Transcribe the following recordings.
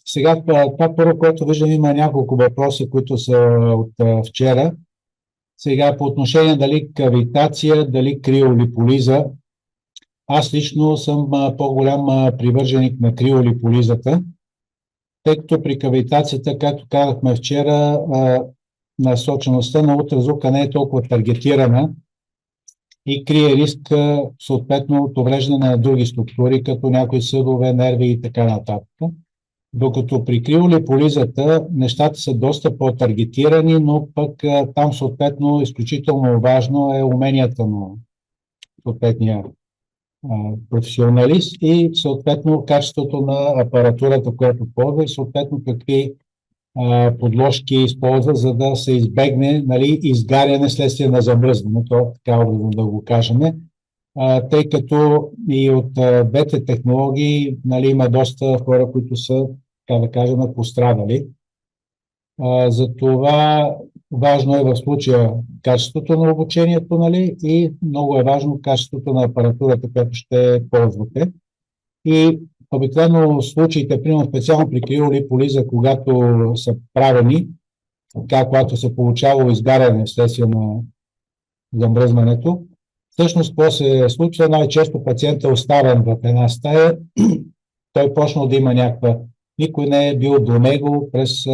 Сега, това първо, което виждам, има няколко въпроса, които са от вчера. Сега по отношение дали кавитация, дали криолиполиза. Аз лично съм по-голям привърженик на криолиполизата, тъй като при кавитацията, както казахме вчера, насочеността на ултразвука не е толкова таргетирана и крие риск съответно от увреждане на други структури, като някои съдове, нерви и така нататък. Докато при криолиполизата нещата са доста по-таргетирани, но пък там съответно изключително важно е уменията на съответния професионалист и съответно качеството на апаратурата, която ползва и съответно какви подложки използва, за да се избегне, нали, изгаряне следствие на замръзване, то така образно да го кажем, тъй като и от двете технологии, нали, има доста хора, които са, така да кажем, пострадали. Затова важно е в случая качеството на обучението, нали, и много е важно качеството на апаратурата, която ще ползвате. И обикновено случаите, примерно специално при криолиполиза, когато са правени, така, когато се получавало изгаряне вследствие на замръзването, всъщност какво се случва? Най-често пациентът е оставен в една стая, той почнал да има някаква. Никой не е бил до него през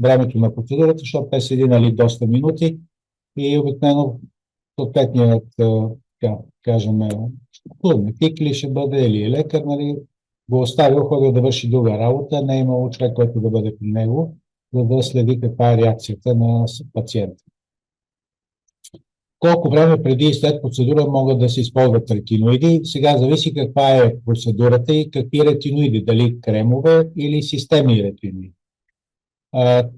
времето на процедурата, защото те седи, нали, доста минути и обикновено съответният, така кажем, клубник ли ще бъде или лекар, нали, го оставил, ходил да върши друга работа, не е имало човек, който да бъде при него, за да следи каква е реакцията на пациента. Колко време преди и след процедура могат да се използват ретиноиди? Сега зависи каква е процедурата и какви ретиноиди, дали кремове или системни ретиноиди.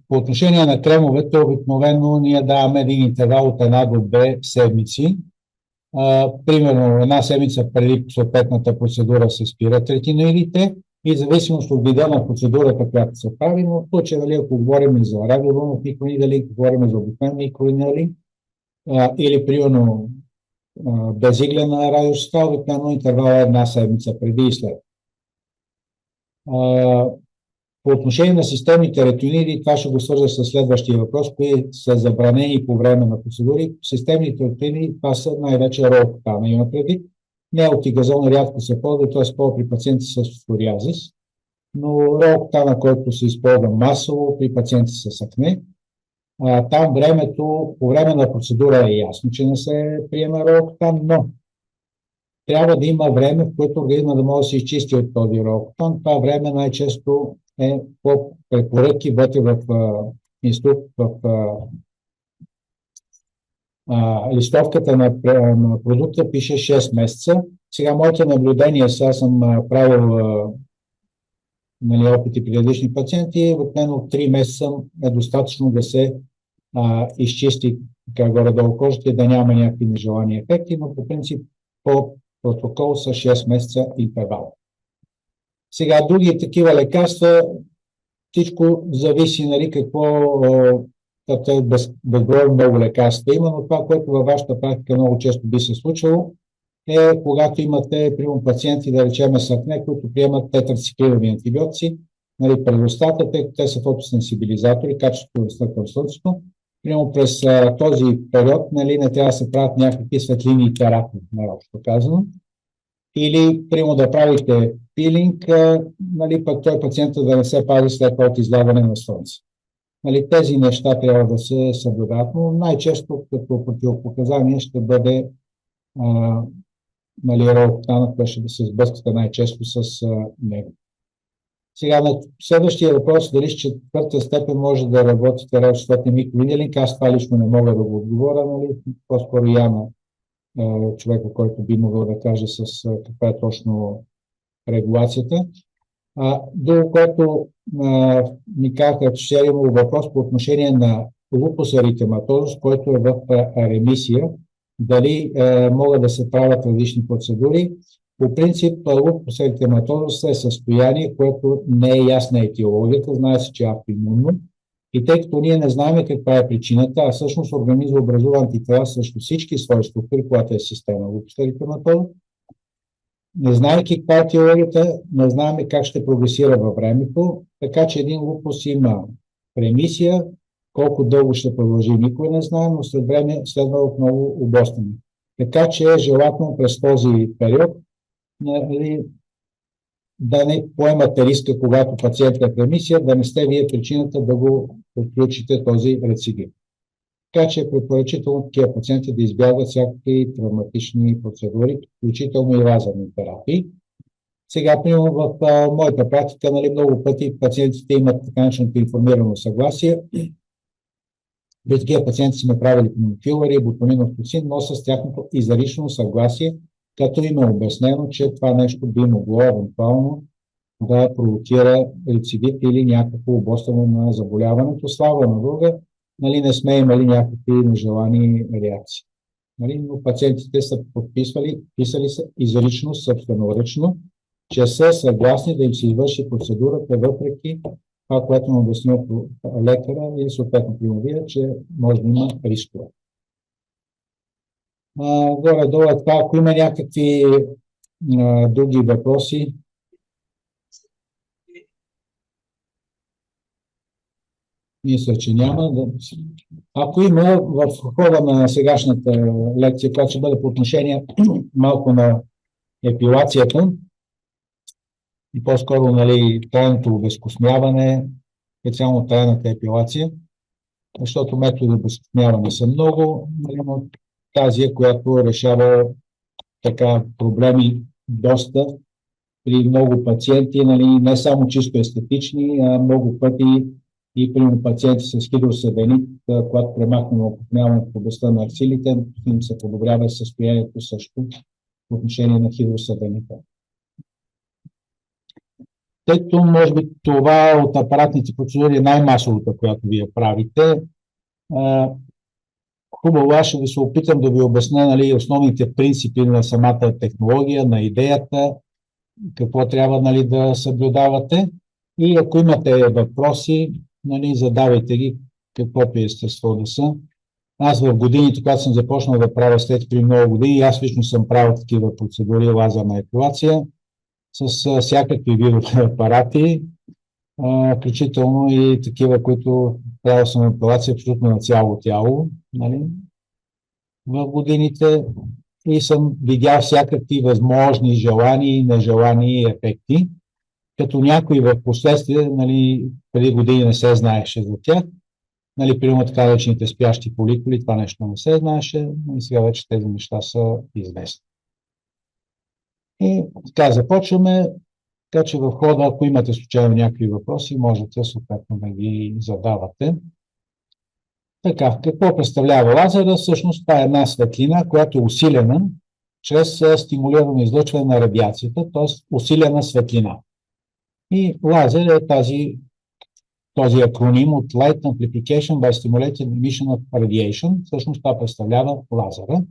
По отношение на кремовете, обикновено ние даваме един интервал от 1 до 2 седмици. Примерно една седмица преди съответната процедура се спират ретиноидите и в зависимост от вида на процедурата, която се прави, но в случая, дали, ако говорим за радиолунов микроинали, говорим за обикновен микроинали, или примерно безиглена радиочестота, обикновено интервал е една седмица преди и след. По отношение на системните ретиноиди, това ще го свържа с следващия въпрос, кои са забранени по време на процедури. Системните ретиноиди, това са най-вече ролоктана, има предвид. Неотигазон рядко се ползва, т.е. при пациенти с псориазис, но ролоктана, който се използва масово при пациенти с акне, там времето, по време на процедура е ясно, че не се приема ролоктан, но трябва да има време, в което организма да може да се изчисти от този ролоктан. Това време най-често е по препоръки вътре в институт, в листовката на продукта пише 6 месеца. Сега моите наблюдения, сега съм правил опити при различни пациенти, обикновено 3 месеца е достатъчно да се изчисти така горе-долу кожата и да няма някакви нежелани ефекти, но по принцип по протокол са 6 месеца интервал. Сега други такива лекарства, всичко зависи, нали, какво безбройно много лекарства има, но това, което във вашата практика много често би се случвало, е когато имате, примерно, пациенти, да речем с акне, които приемат тетрациклинови антибиотици, нали, през устата, тъй като те са фотосенсибилизатори, качеството към слънцето. Примерно през този период, нали, не трябва да се правят някакви светлини терапии, най-общо казано. Или, примерно, да правите пилинг, нали, пък той пациента да не се пази след това от излагане на слънце. Нали, тези неща трябва да се съблюдават, но най-често като противопоказание ще бъде нали, ролоктана, която ще се сблъскате най-често с него. Сега на следващия въпрос, дали с 4-та степен може да работите радиочестотни микроинелинг, аз това лично не мога да го отговоря, нали, по-скоро Яна човека, който би могъл да каже с каква е точно регулацията. Друго, което ми казаха, че е имало въпрос по отношение на лупус еритематозус, който е в ремисия, дали могат да се правят различни процедури. По принцип, лупус еритематозус е състояние, което не е ясна етиологията, знае се, че е автоимунно. И тъй като ние не знаем каква е причината, а всъщност организма образува антитела срещу всички свои структури, която е система лупус еритематозус, Не знаейки каква е теорията, не знаем как ще прогресира във времето, така че един лупус има ремисия, колко дълго ще продължи, никой не знае, но след време следва отново обостряне. Така че е желателно през този период, нали, да не поемате риска, когато пациентът е в ремисия, да не сте вие причината да го отключите този рецидив. Така че е препоръчително такива пациенти да избягват всякакви травматични процедури, включително и лазерни терапии. Сега, примерно в моята практика, нали, много пъти пациентите имат така нареченото информирано съгласие. При такива пациенти сме правили филари, ботулинов токсин, но с тяхното изрично съгласие, като им е обяснено, че това нещо би могло евентуално да провокира рецидив или някакво обостряне на заболяването. Слава на Бога, нали, не сме имали някакви нежелани реакции. Нали, но пациентите са писали са изрично, собственоръчно, че са съгласни да им се извърши процедурата, въпреки това, което му обяснил лекара или съответно примовия, че може да има рискове. Горе-долу е това. Ако има някакви други въпроси, мисля, че няма. Ако има, в хода на сегашната лекция, която ще бъде по отношение малко на епилацията и по-скоро, нали, трайното обезкостняване, специално трайната епилация, защото методи обезкостняване са много, но тази, която решава така проблеми доста при много пациенти, нали, не само чисто естетични, а много пъти и при пациенти с хидросаденит, когато премахнем окрупняването в областта на аксилите, им се подобрява състоянието също по отношение на хидросаденита. Тъй като, може би, това от апаратните процедури е най-масовата, която вие правите, хубаво, аз ще ви се опитам да ви обясня, нали, основните принципи на самата технология, на идеята, какво трябва, нали, да съблюдавате. И ако имате въпроси, нали, задавайте ги, каквото е естество да са. Аз в годините, когато съм започнал да правя след при много години, аз лично съм правил такива процедури, лазерна епилация, с всякакви видове апарати, включително и такива, които правил съм епилация абсолютно на цяло тяло, нали, в годините, и съм видял всякакви възможни желани и нежелани ефекти, като някои в последствие, нали, преди години не се знаеше за тях. Нали, примерно така наречените спящи фоликули, това нещо не се знаеше, и сега вече тези неща са известни. И така започваме, така че в хода, ако имате случайно някакви въпроси, можете съответно да ги задавате. Така, какво представлява лазера? Всъщност това е една светлина, която е усилена чрез стимулирано излъчване на радиацията, т.е. усилена светлина. И лазер е този акроним от Light Amplification by Stimulated Emission of Radiation. Всъщност това представлява лазера.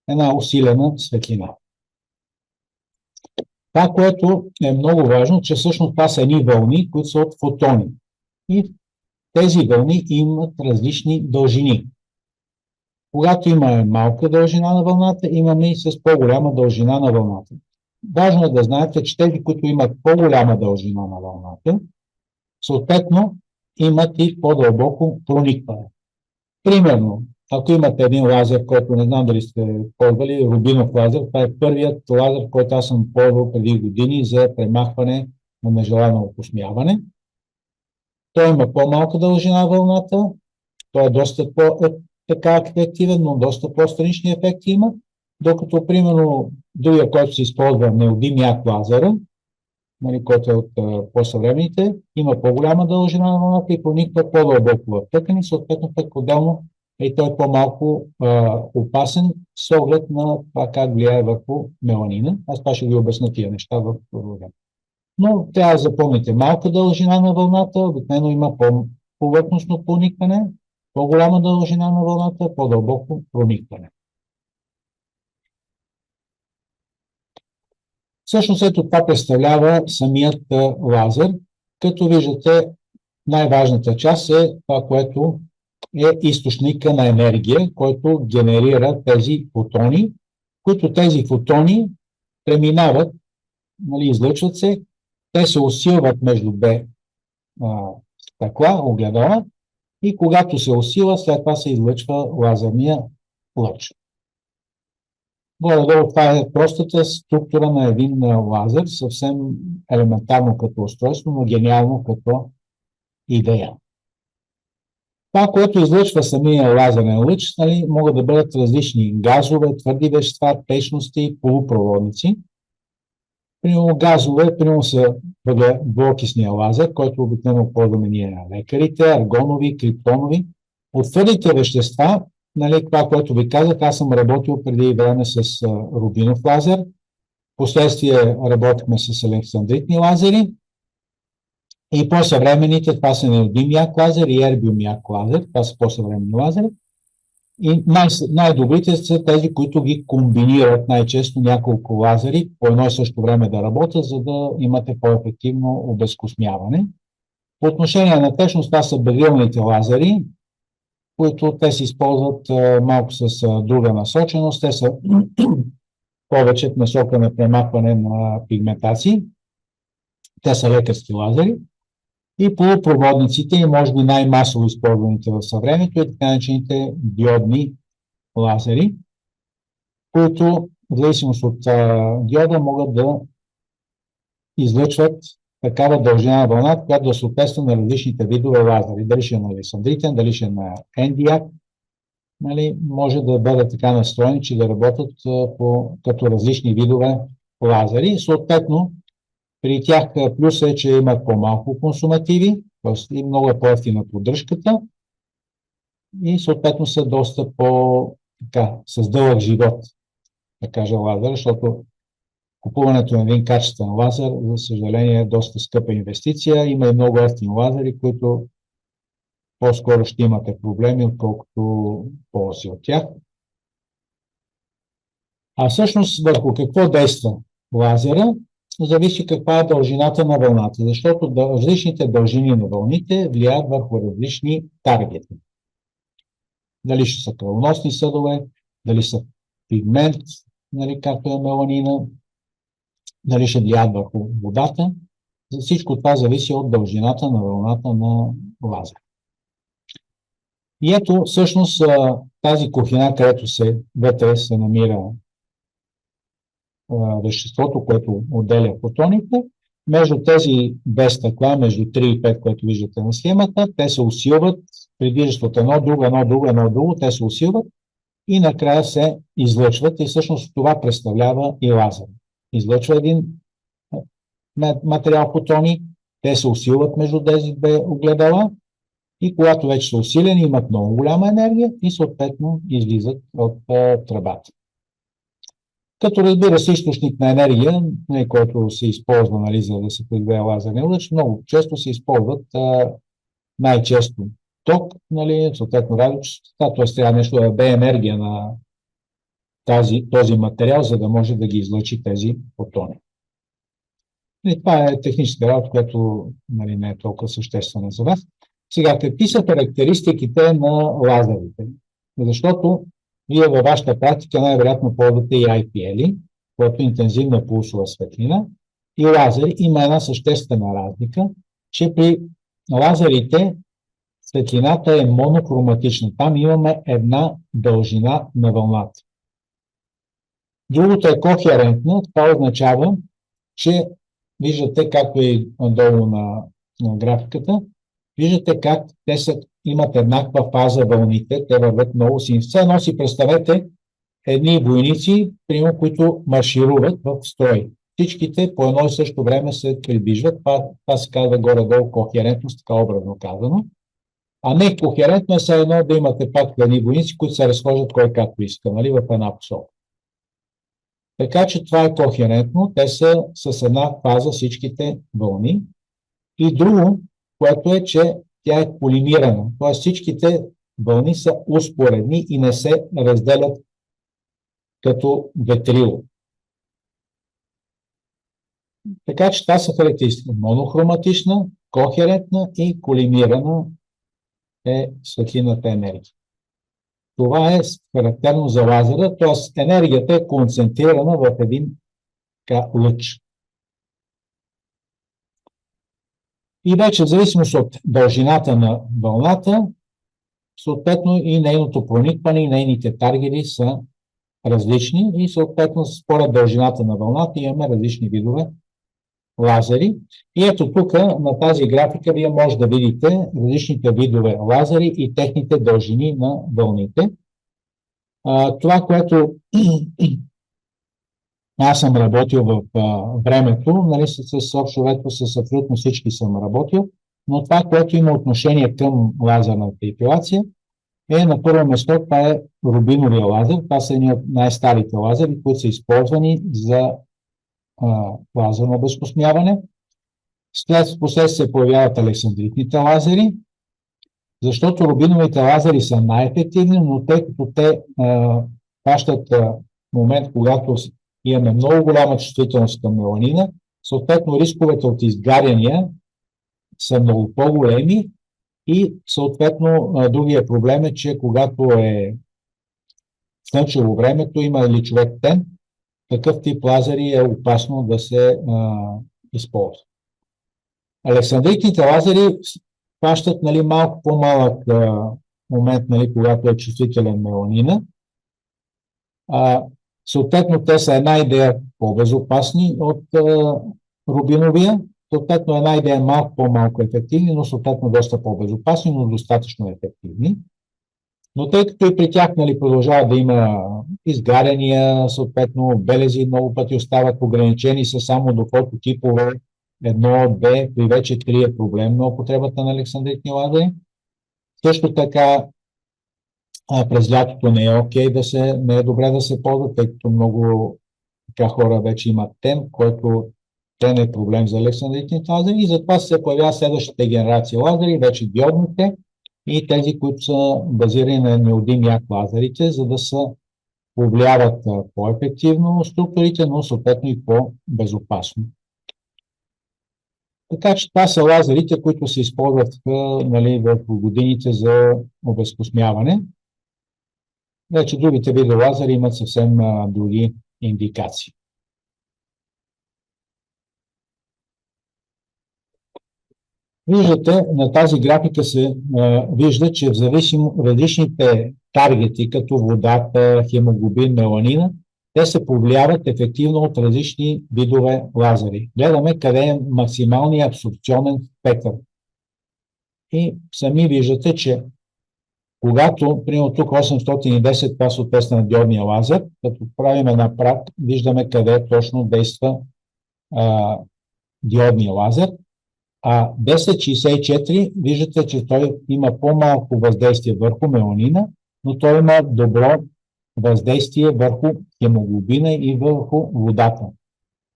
Една усилена светлина. Това, което е много важно, че всъщност това са едни вълни, които са от фотони. И тези вълни имат различни дължини. Когато има малка дължина на вълната, имаме и с по-голяма дължина на вълната. Важно е да знаете, че тези, които имат по-голяма дължина на вълната, съответно имат и по-дълбоко проникване. Примерно, ако имате един лазер, който не знам дали сте ползвали, рубинов лазер, това е първият лазер, който аз съм ползвал преди години за премахване на нежелано окостняване. Той има по-малка дължина на вълната, той е доста по-така ефективен, но доста по-странични ефекти има, докато, примерно, другия, който се използва неодимяк лазера, нали, който е от по-съвременните, има по-голяма дължина на вълната и прониква по-дълбоко в тъкани, съответно пък отделно и той е по-малко опасен с оглед на това как влияе върху меланина. Аз това ще ви обясня тия неща в програма. Но трябва да запомните малка дължина на вълната, обикновено има по-повърхностно проникване, по-голяма дължина на вълната, по-дълбоко проникване. Всъщност ето това представлява самият лазер, като виждате най-важната част е това, което е източника на енергия, който генерира тези фотони, които тези фотони преминават, нали, излъчват се, те се усилват между две стъкла, огледала, и когато се усила, след това се излъчва лазерния лъч. Горе-долу това е простата структура на един лазер, съвсем елементарно като устройство, но гениално като идея. Това, което излъчва самия лазерен лъч, нали, могат да бъдат различни газове, твърди вещества, течности, полупроводници. Примерно газове, примерно са двуокисния лазер, който обикновено ползваме ние лекарите, аргонови, криптонови. От твърдите вещества, нали, това, което ви казах, аз съм работил преди време с рубинов лазер, последствие работихме с александритни лазери и по-съвременните, това са неодим як лазер и ербиум як лазер, това са по-съвременни лазери. И най-добрите са тези, които ги комбинират най-често няколко лазери по едно и също време да работят, за да имате по-ефективно обезкосмяване. По отношение на течност, това са белилните лазери, които те се използват малко с друга насоченост. Те са повече в насока на премахване на пигментации. Те са лекарски лазери. И полупроводниците, и може би най-масово използваните в съвремето, е така наречените диодни лазери, които в зависимост от диода могат да излъчват такава дължина на вълна, която да съответства на различните видове лазери. Дали ще е на александритен, дали ще е на ендиак, нали, може да бъдат така настроени, че да работят като различни видове лазери. Съответно, при тях плюс е, че имат по-малко консумативи, т.е. и много е по-евтина поддръжката и съответно са доста с дълъг живот, да кажа, лазер, защото купуването на един качествен лазер, за съжаление, е доста скъпа инвестиция. Има и много евтини лазери, които по-скоро ще имате проблеми, отколкото ползи от тях. А всъщност върху какво действа лазера? Зависи каква е дължината на вълната, защото различните дължини на вълните влияят върху различни таргети. Дали ще са кръвоносни съдове, дали са пигмент, нали, както е меланина, дали ще влияят върху водата. За всичко това зависи от дължината на вълната на лазер. И ето, всъщност, тази кухина, където вътре се намира веществото, което отделя фотоните, между тези две стъкла, между 3 и 5, което виждате на схемата, те се усилват, придвижат от едно друго, те се усилват и накрая се излъчват и всъщност това представлява и лазер. Излъчва един материал фотони, те се усилват между тези две огледала и когато вече са усилени, имат много голяма енергия и съответно излизат от тръбата. Като разбира се, източник на енергия, който се използва, нали, за да се произведе лазерния лъч, много често се използват най-често ток, нали, съответно радиочестота, т.е. трябва нещо да даде енергия на този материал, за да може да ги излъчи тези фотони. И това е техническа работа, която, нали, не е толкова съществена за вас. Сега, какви са характеристиките на лазерите? Защото вие във вашата практика най-вероятно ползвате и IPL, което е интензивна пулсова светлина, и лазер. Има една съществена разлика, че при лазерите светлината е монохроматична. Там имаме една дължина на вълната. Другото е кохерентна. Това означава, че виждате, както и надолу на графиката, виждате как те имат еднаква фаза вълните, те вървят много си. Все едно си представете едни войници, примерно, които маршируват в строй. Всичките по едно и също време се придвижват. Това се казва горе-долу кохерентност, така образно казано. А не кохерентно е все едно да имате пак едни войници, които се разхождат кой както иска, нали, в една посока. Така че това е кохерентно. Те са с една фаза всичките вълни. И друго, което е, че тя е полимирана. Т.е. всичките вълни са успоредни и не се разделят като ветрило. Така че това са характеристики. Монохроматична, кохерентна и колимирана е светлинната енергия. Това е характерно за лазера, т.е. енергията е концентрирана в един лъч. И вече в зависимост от дължината на вълната, съответно и нейното проникване и нейните таргети са различни и съответно според дължината на вълната имаме различни видове лазери. И ето тук на тази графика вие може да видите различните видове лазери и техните дължини на вълните. Това, което аз съм работил в времето, нали, с общо с абсолютно всички съм работил, но това, което има отношение към лазерната епилация, на първо место това е рубиновия лазер. Това са едни от най-старите лазери, които са използвани за лазерно обезкостмяване. Последствие се появяват александритните лазери, защото рубиновите лазери са най-ефективни, но тъй като те хващат момент, когато имаме много голяма чувствителност към меланина, съответно рисковете от изгаряния са много по-големи и съответно другия проблем е, че когато е слънчево времето, има ли човек тен, такъв тип лазери е опасно да се използва. Александритните лазери хващат, нали, малко по-малък момент, нали, когато е чувствителен меланина. Съответно, те са една идея по-безопасни от рубиновия. Съответно, една идея малко по-малко ефективни, но съответно доста по-безопасни, но достатъчно ефективни. Но тъй като и при тях, нали, продължава да има изгаряния, съответно белези много пъти остават ограничени са само до фототипове 1, 2, при вече 3 е проблем на употребата на александритни лазери. Също така през лятото не е окей не е добре да се ползва, тъй като много така хора вече имат тен, който тен е проблем за александритните лазери и затова се появява следващата генерация лазери, вече диодните и тези, които са базирани на неодим як лазерите, за да се повлияват по-ефективно структурите, но съответно и по-безопасно. Така че това са лазерите, които се използват, нали, в годините за обезкостмяване. Вече другите видове лазери имат съвсем други индикации. Виждате, на тази графика се вижда, че в различните таргети, като водата, хемоглобин, меланина, те се повлияват ефективно от различни видове лазери. Гледаме къде е максималният абсорбционен спектър. И сами виждате, че когато, примерно тук 810, това съответства на диодния лазер, като правим една прак, виждаме къде точно действа диодния лазер. А 1064, виждате, че той има по-малко въздействие върху меланина, но той има добро въздействие върху хемоглобина и върху водата.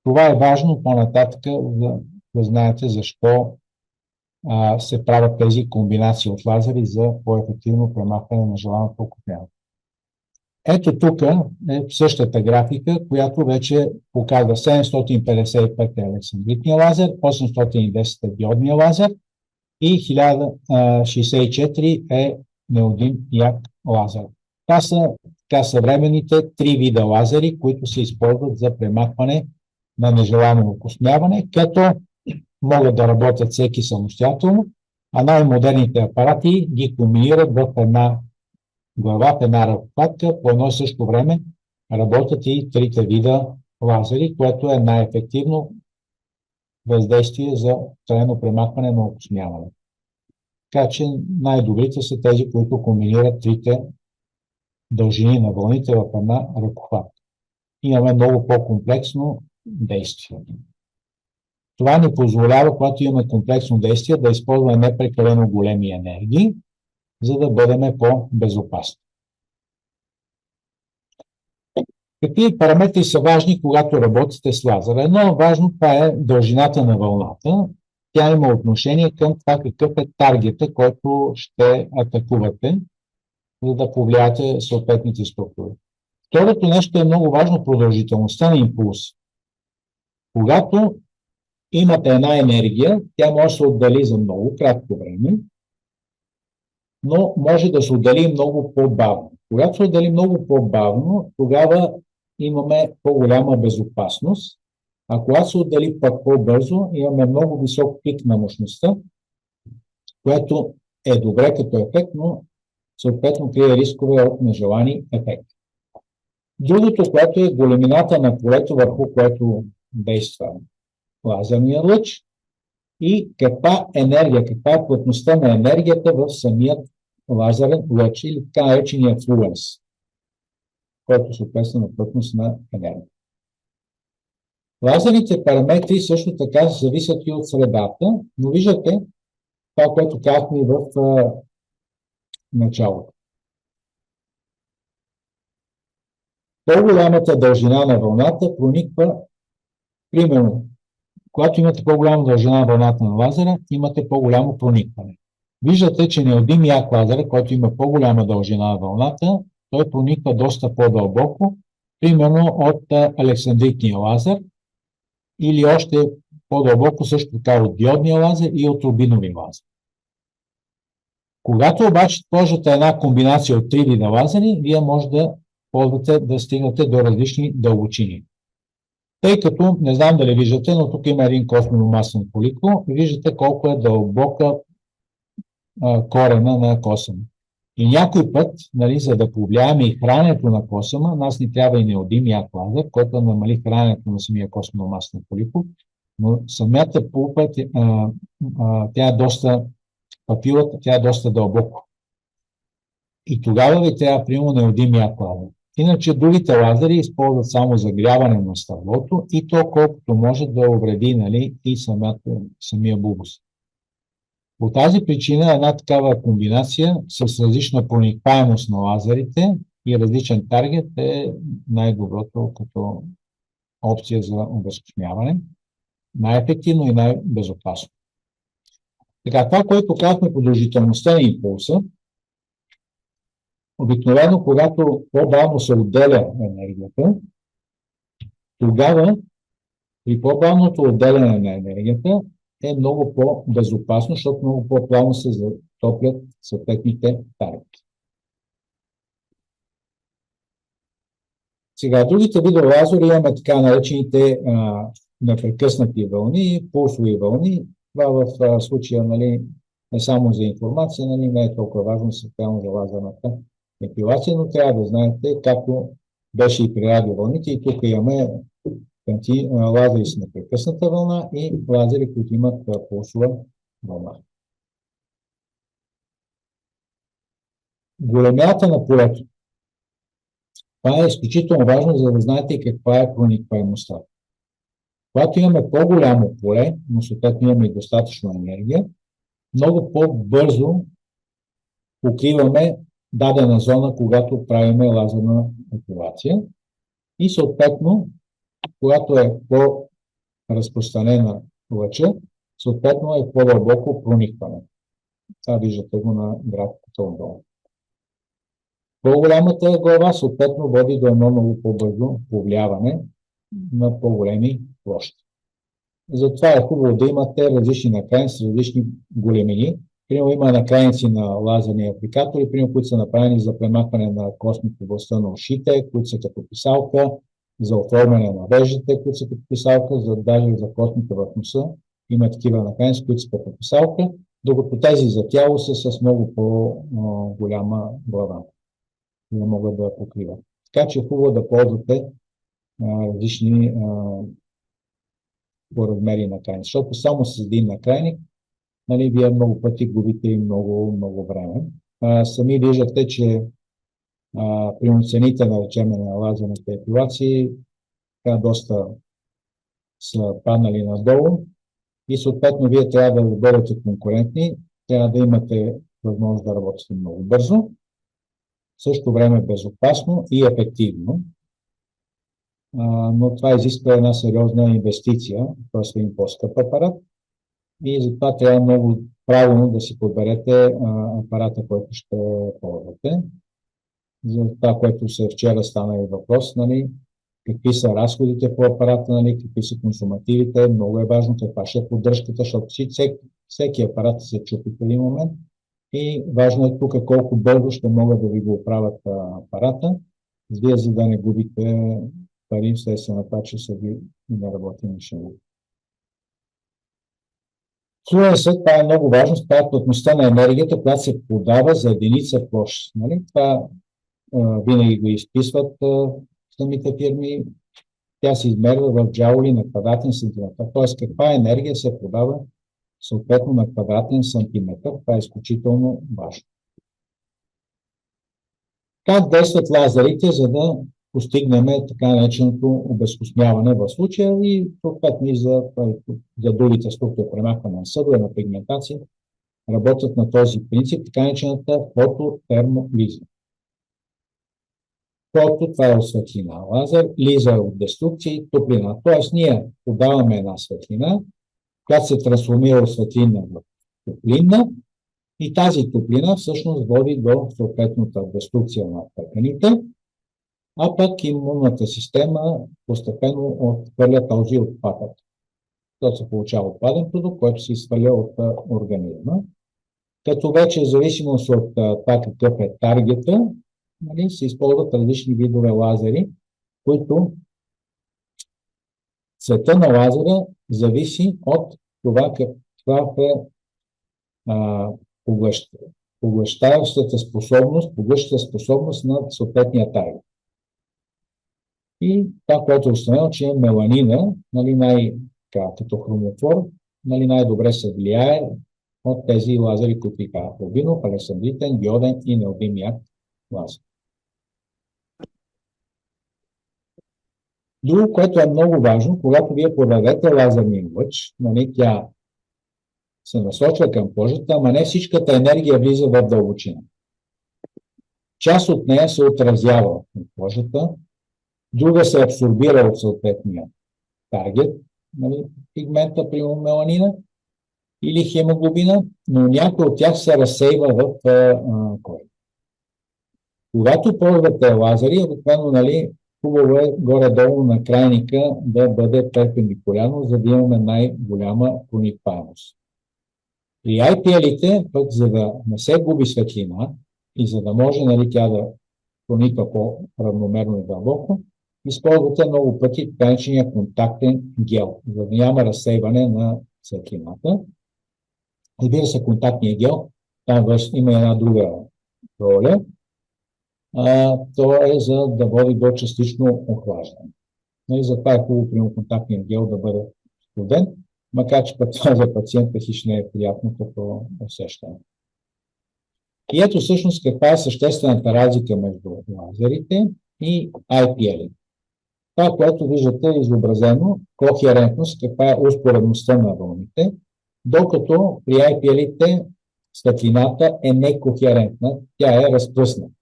Това е важно по-нататък да знаете защо се правят тези комбинации от лазери за по-ефективно премахване на желаното окисляване. Ето тук е същата графика, която вече показва 755 е александритния лазер, 810 е диодния лазер и 1064 е неодим як лазер. Това са така съвременните три вида лазери, които се използват за премахване на нежелано окисляване, като могат да работят всеки самостоятелно, а най-модерните апарати ги комбинират в една глава, в една ръководка, по едно и също време работят и трите вида лазери, което е най-ефективно въздействие за трайно премахване на окисляване. Така че най-добрите са тези, които комбинират трите дължини на вълните в една ръкохватка. Имаме много по-комплексно действие. Това ни позволява, когато имаме комплексно действие, да използваме непрекалено големи енергии, за да бъдем по-безопасни. Какви параметри са важни, когато работите с лазера? Едно важно, това е дължината на вълната. Тя има отношение към това какъв е таргета, който ще атакувате, за да повлияете съответните структури. Второто нещо е много важно, продължителността на импулс. Когато имате една енергия, тя може да се отдели за много кратко време, но може да се отдели много по-бавно. Когато се отдели много по-бавно, тогава имаме по-голяма безопасност А когато се отдели пък по-бързо, имаме много висок пик на мощността, което е добре като ефект, но съответно крие рискове от нежелани ефекти. Другото, което е големината на полето, върху което действа лазерния лъч и каква енергия, каква е плътността на енергията в самият лазерен лъч или така наречения флуенс, който съответства на плътност на енергия. Лазерните параметри също така зависят и от средата, но виждате това, което казахме в началото. По-голямата дължина на вълната прониква, примерно, когато имате по-голяма дължина на вълната на лазера, имате по-голямо проникване. Виждате, че неодим як лазера, който има по-голяма дължина на вълната, той прониква доста по-дълбоко, примерно от александритния лазер или още по-дълбоко също така от диодния лазер и от рубинови лазер. Когато обаче ползвате една комбинация от три вида лазери, вие може да ползвате да стигнете до различни дълбочини. Тъй като, не знам дали виждате, но тук има един космено-масен фоликул и виждате колко е дълбока корена на косъма. И някой път, нали, за да повлияеме и храненето на косъма, нас ни трябва и неодим як лазер, който намали храненето на самия космено-масен фоликул, но самата пулпа, тя е доста папилата, тя е доста дълбоко. И тогава ви трябва примерно неодим як лазер. Иначе другите лазери използват само загряване на стъклото и то колкото може да увреди, нали, и самия булбус. По тази причина една такава комбинация с различна проникаемост на лазерите и различен таргет е най-доброто като опция за обезкостняване. Най-ефективно и най-безопасно. Така, това, което казахме продължителността на импулса, обикновено, когато по-бавно се отделя енергията, тогава при по-бавното отделяне на енергията е много по-безопасно, защото много по-плавно се затоплят съответните таргети. Сега, другите видове лазери имаме така наречените непрекъснати вълни, пулсови вълни. Това в случая, нали, не само за информация, нали, не е толкова важно специално за лазерната епилация, но трябва да знаете, както беше и при радиовълните, и тук имаме лазери с непрекъсната вълна и лазери, които имат пулсова вълна. Големината на полето. Това е изключително важно, за да знаете каква е проникваемостта. Когато имаме по-голямо поле, но съответно имаме и достатъчно енергия, много по-бързо покриваме дадена зона, когато правиме лазерна епилация. И съответно, когато е по-разпространена лъча, съответно е по-дълбоко проникване. Това виждате го на графиката отдолу. По-голямата глава съответно води до едно много по-бързо повлияване на по-големи площи. Затова е хубаво да имате различни накрайници, различни големини. Примерно има накрайници на лазерни апликатори, примерно, които са направени за премахване на косми в областта на ушите, които са като писалка, за оформяне на веждите, които са като писалка, даже за космите в носа. Има такива накрайници, които са като писалка, докато тези за тяло са с много по-голяма глава. Не могат да я покриват. Така че е хубаво да ползвате различни по размери на крайник, защото само с един накрайник, нали, вие много пъти губите и много време. Сами виждате, че при цените на на лазерните епилации доста са паднали надолу и съответно вие трябва да бъдете конкурентни, трябва да имате възможност да работите много бързо, в същото време безопасно и ефективно. Но това изисква една сериозна инвестиция, т.е. един по-скъп апарат и затова трябва много правилно да си подберете апарата, който ще ползвате. За това, което се вчера стана и въпрос, нали, какви са разходите по апарата, нали, какви са консумативите, много е важно каква ще е поддръжката, защото всеки апарат се чупи в един момент и важно е тук колко бързо ще могат да ви го оправят апарата, за да не губите пари вследствие на това, че са ви не работи машини. Флуенсът, това е много важно, това е плътността на енергията, която се подава за единица площ. Нали? Това винаги го изписват самите фирми. Тя се измерва в джаули на квадратен сантиметър. Т.е. каква енергия се подава съответно на квадратен сантиметър. Това е изключително важно. Как действат лазерите, за да постигнем така нареченото обезкостняване в случая и съответно и за другите структури, премахване на съдове, на пигментация, работят на този принцип, така наречената фототермолиза. Фото, това е от светлина лазер, лиза е от деструкция и топлина. Тоест ние подаваме една светлина, която се трансформира от светлина в топлинна и тази топлина всъщност води до съответната деструкция на тъканите, а пък имунната система постепенно отхвърля този отпадък. То се получава отпаден продукт, който се изхвърля от организма. Като вече в зависимост от това какъв е таргета, нали, се използват различни видове лазери, които цвета на лазера зависи от това каква е поглъщащата способност на съответния таргет. И това, което е установено, че меланина, нали, като хромофор, нали, най-добре се влияе от тези лазери, които ви казват: рубинов, александритен, диоден и неодим ярк лазер. Друго, което е много важно, когато вие подадете лазерния лъч, нали, тя се насочва към кожата, ама не всичката енергия влиза в дълбочина. Част от нея се отразява от кожата, друга се абсорбира от съответния таргет, нали, пигмента, примерно меланина или хемоглобина, но някой от тях се разсейва в кожата. Когато ползвате лазери, обикновено, нали, хубаво е горе-долу на крайника да бъде перпендикулярно, за да имаме най-голяма проникаемост. При IPL-ите, пък за да не се губи светлина и за да може, нали, тя да прониква по-равномерно и дълбоко, използвате много пъти така наречения контактен гел, за да няма разсейване на светлината. Разбира се, контактния гел, там има една друга роля. То е за да води до частично охлаждане. Нали, затова е хубаво при контактния гел да бъде студен, макар че път това за пациента хищ не е приятно като усещане. И ето всъщност каква е съществената разлика между лазерите и IPL. Това, което виждате е изобразено, кохерентност, каква е успоредността на вълните, докато при IPL-ите светлината е некохерентна, тя е разпръсната.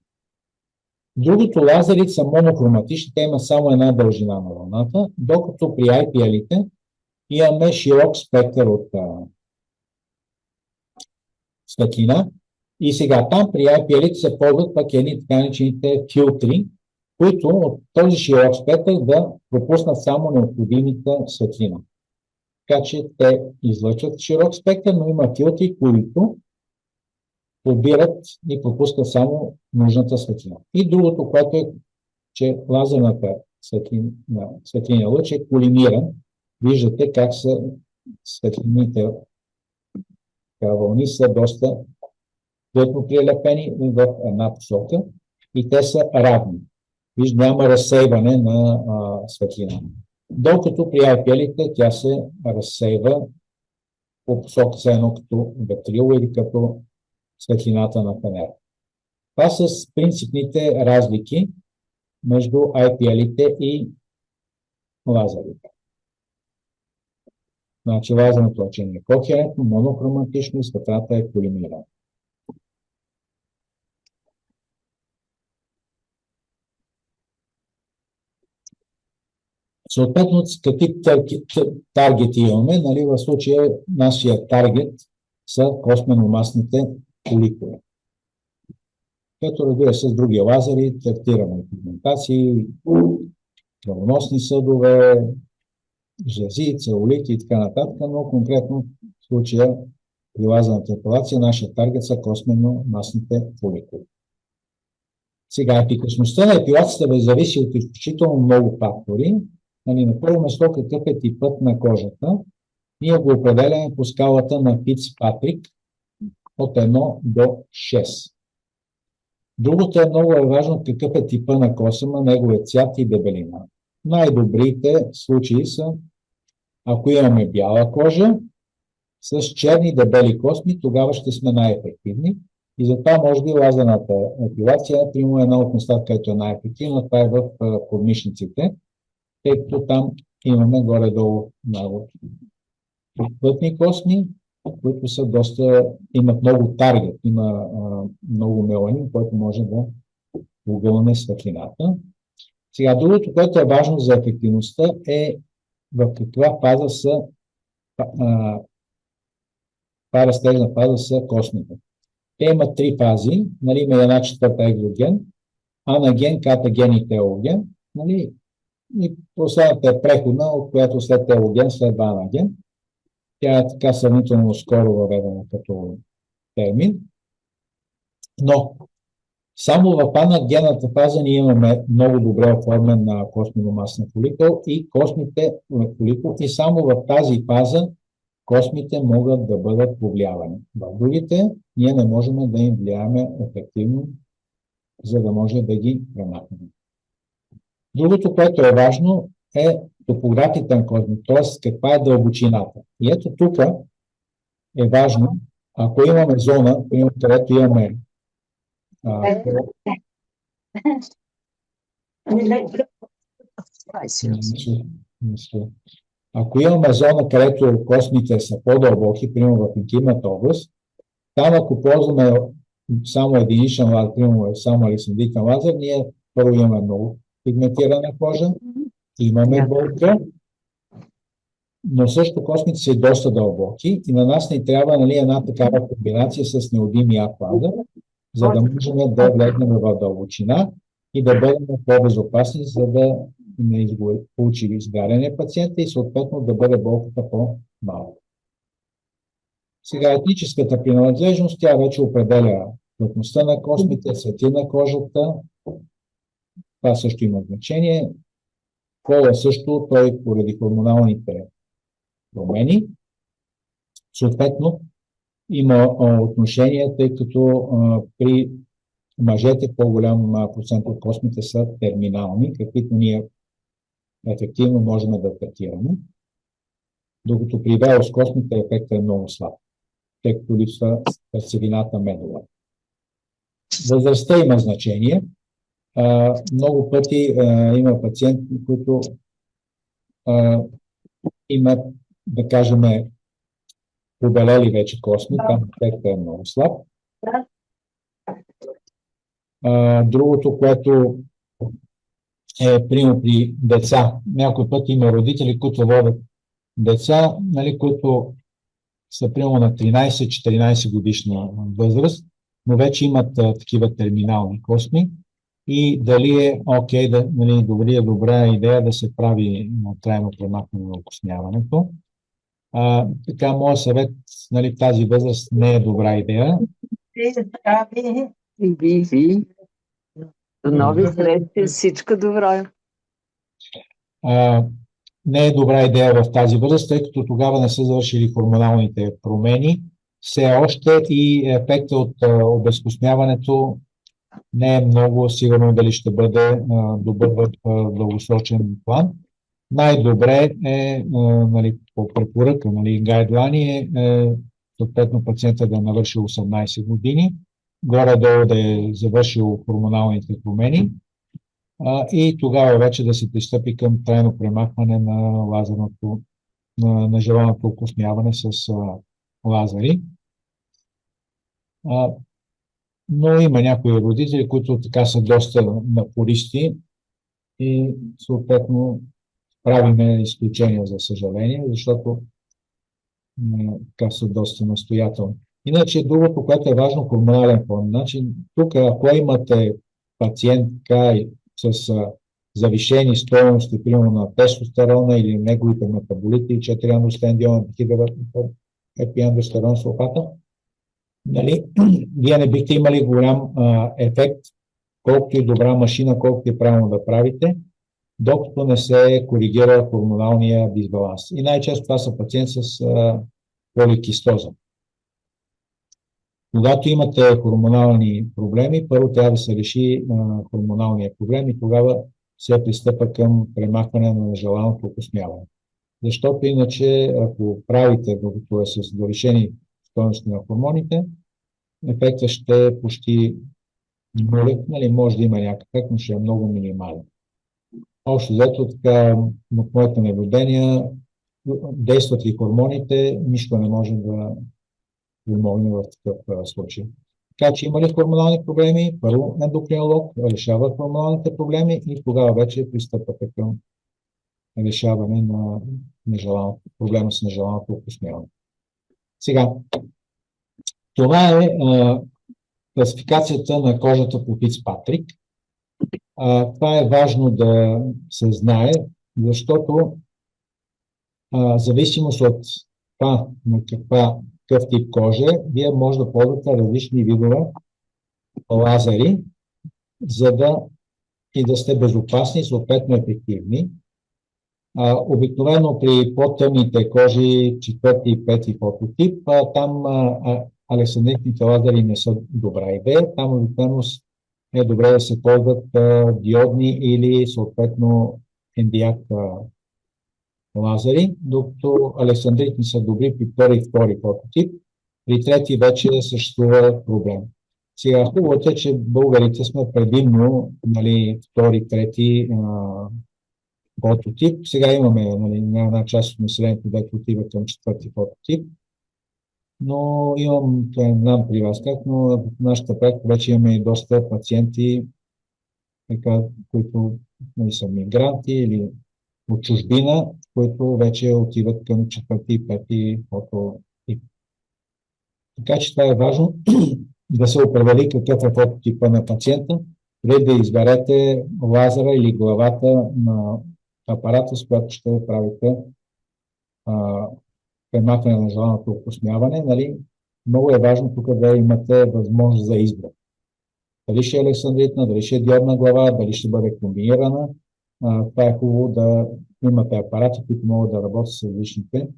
Другото, лазерите са монохроматични, те имат само една дължина на вълната, докато при IPL-ите имаме широк спектър от светлина. И сега там при IPL-ите се ползват пък едни така наречените филтри, които от този широк спектър да пропуснат само необходимите светлина. Така че те излъчват широк спектър, но има филтри, които подбират и пропускат само нужната светлина. И другото, което е, че лазерната светлинен лъч е колимиран. Виждате как са светлините вълни са доста плътно прилепени в една посока и те са равни. Виждате, няма разсейване на светлина. Докато при IPL-ите тя се разсейва по посока се едно като ветрило или като светлината на фенера. Това са принципните разлики между IPL-ите и лазерите. Значи лазерното лъчение е кохерентно, монохроматично и светлината е колимирана. Съответно, какви таргети имаме? Нали, в случая нашия таргет са космено-масните фоликули. Като разбира се с други лазери, третираме пигментации, кръвоносни съдове, жлези, целулити и така нататък, но конкретно в случая при лазерната епилация нашия таргет са космено-масните фоликули. Сега, ефикасността на епилацията зависи от изключително много фактори. Нали, на първо место, какъв е типът на кожата. Ние го определяме по скалата на Фицпатрик от 1 до 6. Другото е много важно какъв е типа на косъма, неговия цвят и дебелина. Най-добрите случаи са, ако имаме бяла кожа с черни дебели косми, тогава ще сме най-ефективни. И затова може би лазерната епилация, примерно една от местата, където е най-ефективна, това е в подмишниците, тъй като там имаме горе-долу много плътни косми, които са имат много таргет, има много меланин, който може да огълне светлината. Сега, другото, което е важно за ефективността е в каква фаза са парастежна фаза са космите. Те имат три фази, нали, има една четвърта екзоген, анаген, катаген и телоген, нали, и последната е преходна, от която след телоген следва анаген. Тя е така сравнително скоро въведена като термин. Но само в анагенната фаза ние имаме много добре оформен на косминомасен фоликъл и космите фоликъл, и само в тази фаза космите могат да бъдат повлиявани. В другите ние не можем да им влияеме ефективно, за да може да ги премахнем. Другото, което е важно, е топографията на космите, т.е. каква е дълбочината. И ето тук е важно, ако имаме зона, където имаме ако имаме зона, където космите са по-дълбоки, примерно в интимната област, там ако ползваме само единичен лазер, примерно само александритен лазер, ние първо имаме много пигментирана кожа, имаме болка, но също космите са и доста дълбоки и на нас не трябва, нали, една такава комбинация с неодимия лазер, за да можем да влезем в дълбочина и да бъдем по-безопасни, за да не получи изгаряне пациента и съответно да бъде болката по-малка. Сега етническата принадлежност, тя вече определя плътността на космите, цвети на кожата. Това също има значение. Пола също, той поради хормоналните промени. Съответно, има отношение, тъй като при мъжете по-голям процент от космите са терминални, каквито ние ефективно можем да третираме, докато при велос космите ефектът е много слаб, тъй като липсва сърцевината медула. Възрастта има значение. Много пъти има пациенти, които имат, да кажем, побелели вече косми, там ефектът е много слаб. Другото, което е примерно при деца. Някой път има родители, които водят деца, нали, които са примерно на 13-14 годишна възраст, но вече имат такива терминални косми и дали е окей, нали, добра идея да се прави трайно премахване на окосняването. Така, моят съвет, нали, в тази възраст не е добра идея. До нови срещи, всичко добро. Не е добра идея в тази възраст, тъй като тогава не са завършили хормоналните промени. Все още и ефекта от обезкосняването не е много сигурно дали ще бъде добър в дългосрочен план. Най-добре е, нали, по препоръка, нали, гайдлайни съответно пациента да навърши 18 години, горе-долу да е завършил хормоналните промени и тогава вече да се пристъпи към трайно премахване на лазерното, на желаното окосняване с лазери. Но има някои родители, които така са доста напористи и съответно правиме изключения, за съжаление, защото така са доста настоятелни. Иначе другото, което е важно, хормонален фон. Значи, тук, ако имате пациент с завишени стойности, примерно на тестостерона или неговите метаболити, 4-андростендион, епиандростерон сулфата, нали, вие не бихте имали голям ефект, колкото и добра машина, колкото и правилно да правите, докато не се коригира хормоналния дисбаланс. И най-често това са пациенти с поликистоза. Когато имате хормонални проблеми, първо трябва да се реши хормоналния проблем и тогава се пристъпа към премахване на нежеланото окосмяване. Защото иначе, ако правите, докато е с дорешени стойности на хормоните, ефектът ще е почти нулев, нали, може да има някакъв, но ще е много минимален. Общо взето, така, в моите наблюдения, действат ли хормоните, нищо не може да помогне в такъв случай. Така че има ли хормонални проблеми, първо ендокринолог решава хормоналните проблеми и тогава вече пристъпвате към решаване на проблема с нежеланото окосмяване. Сега, това е класификацията на кожата по Фицпатрик. Това е важно да се знае, защото зависимост от това на какъв тип кожа, вие може да ползвате различни видове лазери, за да сте безопасни и съответно ефективни. Обикновено при по-тъмните кожи, 4 и 5 фототип, там александритните лазери не са добра идея. Там обикновено е добре да се ползват диодни или съответно ендиак лазери, докато александритни са добри при първи и втори фототип, при трети вече съществува проблем. Сега хубавото е, че българите сме предимно втори, трети фототип. Сега имаме една част от населението, дето отива към четвърти фототип, но знам при вас как, но в нашата практика вече имаме и доста пациенти, които са мигранти или от чужбина, които вече отиват към четвърти и пети фототип. Така че това е важно да се определи какъв е фототипа на пациента, преди да изберете лазера или главата на апарата, с която ще правите премахване на желаното окосмяване. Много е важно тук да имате възможност за избор. Дали ще е александритна, дали ще е диодна глава, дали ще бъде комбинирана. Това е хубаво да имате апарати, които могат да работят с различните.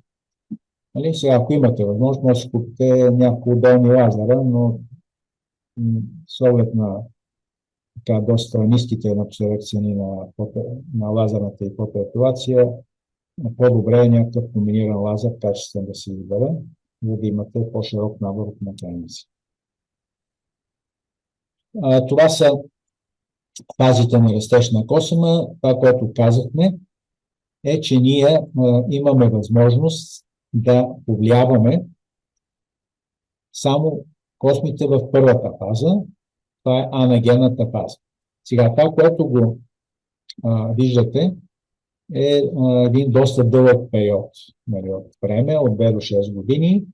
Сега, ако имате възможност, може да купите няколко отделни лазера, но с оглед на доста ниските напоследък цени на лазерната и фотоепилация, по-добре е някакъв комбиниран лазер, качествен да се избере, за да имате по-широк набор от механици. Това са фазите на растеж на косъма. Това, което казахме, е, че ние имаме възможност да повлияваме само космите в първата фаза. Това е анагенната фаза. Сега това, което го виждате, е един доста дълъг период от време, от 2 до 6 години.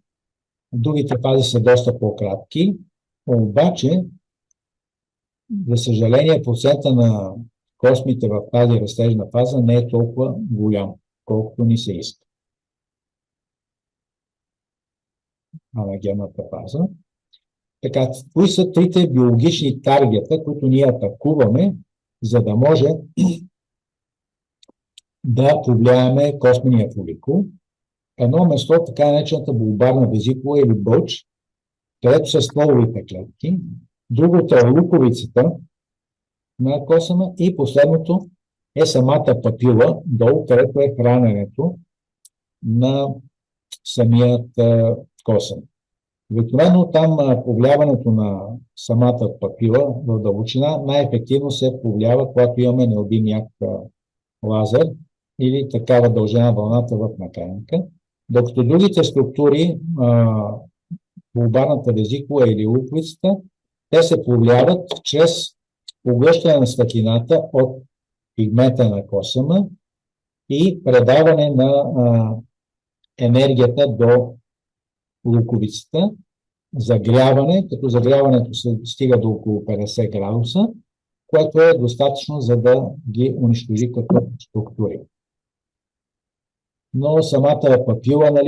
Другите фази са доста по-кратки, обаче, за съжаление, процента на космите в тази растежна фаза не е толкова голям, колкото ни се иска. Анагенната фаза. Така, кои са трите биологични таргета, които ние атакуваме, за да може да повлияеме космения фоликул? Едно место, така наречената булбарна везикула или бълч, където са стволовите клетки. Другото е луковицата на косъма и последното е самата папила, долу, където е храненето на самият косъм. Обикновено там повлияването на самата папила в дълбочина най-ефективно се повлиява, когато имаме необим лазер или такава дължина вълната в накайника. Докато другите структури, булбарната везикула или луковицата, те се повлияват чрез поглъщане на светлината от пигмента на косъма и предаване на енергията до луковицата, загряване, като загряването се стига до около 50 градуса, което е достатъчно, за да ги унищожи като структури. Но самата папила,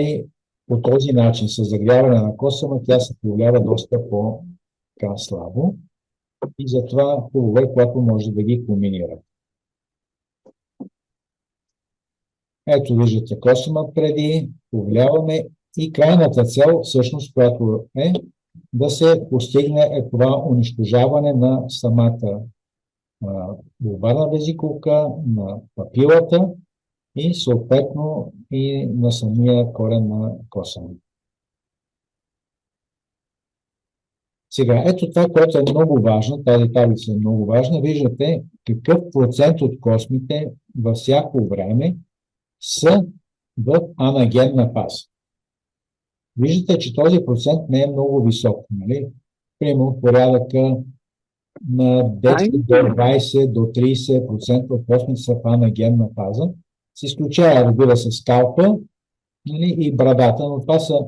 по този начин, с загряване на косъма, тя се повлиява доста по-слабо. И затова хубаво е, когато може да ги комбинира. Ето виждате косъма преди, повлияваме и крайната цел, всъщност, която е да се постигне това унищожаване на самата булбарна везикулка, на папилата и съответно и на самия корен на косъма. Сега, ето това, което е много важно, тази таблица е много важна. Виждате какъв процент от космите във всяко време са в анагенна фаза. Виждате, че този процент не е много висок. Нали? Примерно порядъка на 10 до 20 до 30% от космите са в анагенна фаза. С изключая, разбира се, скалпа, нали, и брадата, но това са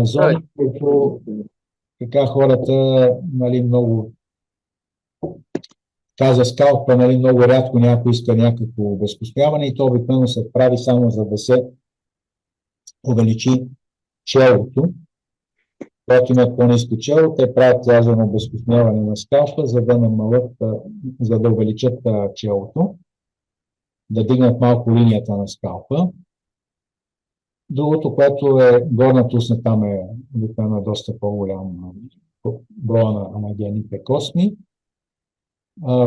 зони, които така хората, нали, много каза скалпа, нали, много рядко някой иска някакво обезкостяване и то обикновено се прави само за да се увеличи челото. Когато имат по-ниско чело, те правят лазерно обезкостяване на скалпа, за да намалят, за да увеличат челото, да дигнат малко линията на скалпа. Другото, което е горната устна, там е доста по-голям броя на анагенните косми.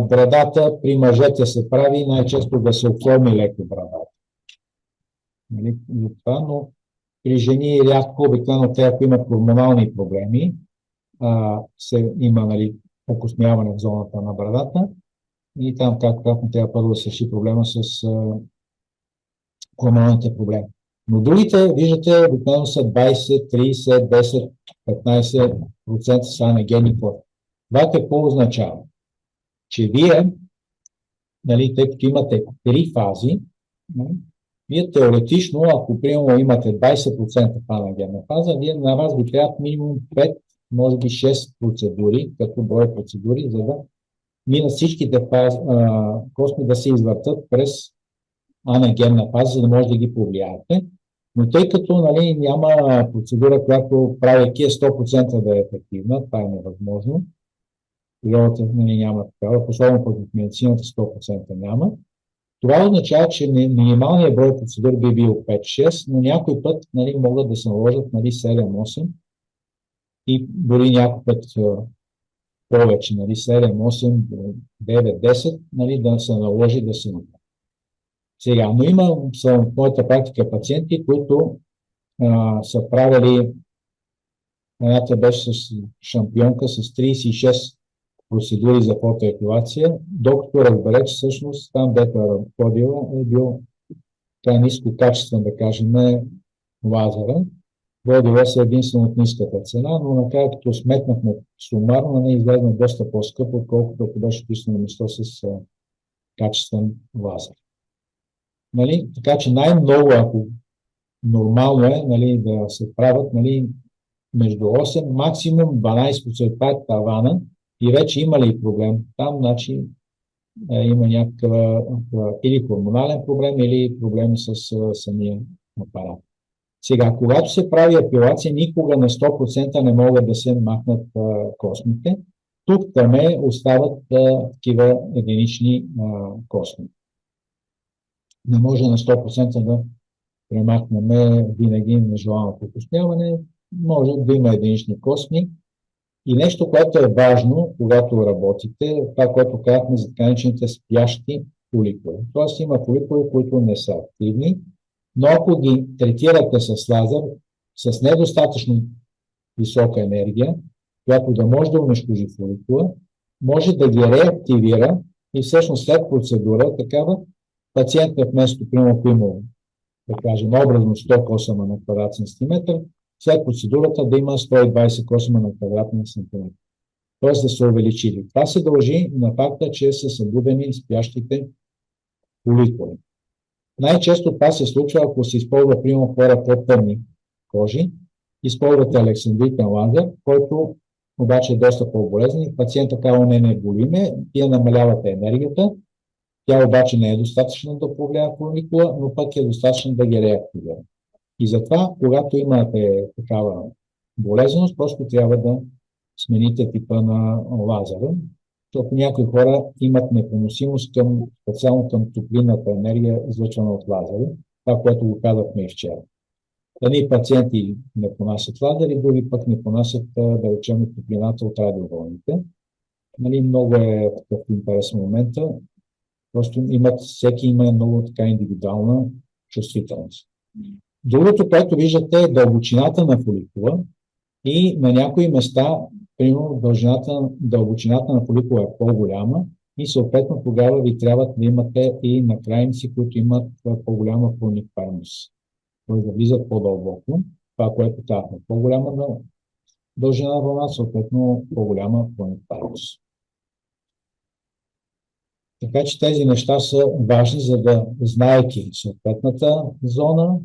Брадата при мъжете се прави най-често да се оформи леко брадата. Нали? Но при жени рядко, обикновено те, ако имат хормонални проблеми, има, нали, окосмяване в зоната на брадата и там както трябва първо да се реши проблема с хормоналните проблеми. Но другите, виждате, обикновено са 20, 30, 10, 15% са анагенни косми. Това какво означава? Че вие, нали, тъй като имате 3 фази, вие теоретично, ако примерно имате 20% в анагенна фаза, вие на вас ви трябва минимум 5, може би 6 процедури, като брой процедури, за да минат всичките косми да се извъртат през анагенна фаза, за да може да ги повлияете. Но тъй като, нали, няма процедура, която правейки 100% да е ефективна, това е невъзможно. Природата, нали, няма такава, особено пък в медицината 100% няма. Това означава, че минималният брой процедури би бил 5-6, но някой път, нали, могат да се наложат, нали, 7-8 и дори някой път повече, нали, 7-8, 9-10, нали, да се наложи да се направи. Сега, но има в моята практика пациенти, които са правили, едната беше с шампионка с 36 процедури за фотоепилация, докато разбере, че всъщност там, дето е работила, е бил така ниско качествен, да кажем, лазера. Водила се единствено от ниската цена, но накрая като сметнахме сумарно, не изглежда доста по-скъпо, отколкото ако беше писано место с качествен лазер. Нали? Така че най-много, ако нормално е, нали, да се правят, нали, между 8, максимум 12% е тавана и вече има ли проблем там, значи има някакъв или хормонален проблем, или проблеми с самия апарат. Сега, когато се прави апилация, никога на 100% не могат да се махнат космите. Тук там остават такива единични косми. Не може на 100% да премахнем винаги нежеланото окосняване, може да има единични косми. И нещо, което е важно, когато работите, това, което казахме за така наречените спящи фоликули. Тоест има фоликули, които не са активни, но ако ги третирате с лазер, с недостатъчно висока енергия, която да може да унищожи фоликула, може да ги реактивира и всъщност след процедура такава пациентът вместо, примерно, ако има, да кажем, образно 100 косъма на квадратен сантиметър, след процедурата да има 120 косъма на квадратен сантиметър. Т.е. да се увеличили. Това се дължи на факта, че са събудени спящите фоликули. Най-често това се случва, ако се използва, примерно, хора по-тъмни кожи, използвате александритен лазер, който обаче е доста по-болезнен. Пациента казва, не болиме, вие намалявате енергията, тя обаче не е достатъчно да повлияе фоликула, но пък е достатъчно да ги реактивира. И затова, когато имате такава болезненост, просто трябва да смените типа на лазера, защото някои хора имат непоносимост специално към топлинната енергия, излъчвана от лазери, това, което го казахме и вчера. Едни пациенти не понасят лазери, други пък не понасят, да речем, топлината от радиовълните. Много е такъв интересен момента. Просто всеки има много така индивидуална чувствителност. Другото, което виждате, е дълбочината на фоликула и на някои места, примерно, дълбочината на фоликула е по-голяма и съответно тогава ви трябва да имате и накрайници, които имат по-голяма проникаемост. Тоест да влизат по-дълбоко. Това, което казваме, по-голяма дължина на вълна, съответно по-голяма проникаемост. Така че тези неща са важни, за да, знаейки съответната зона,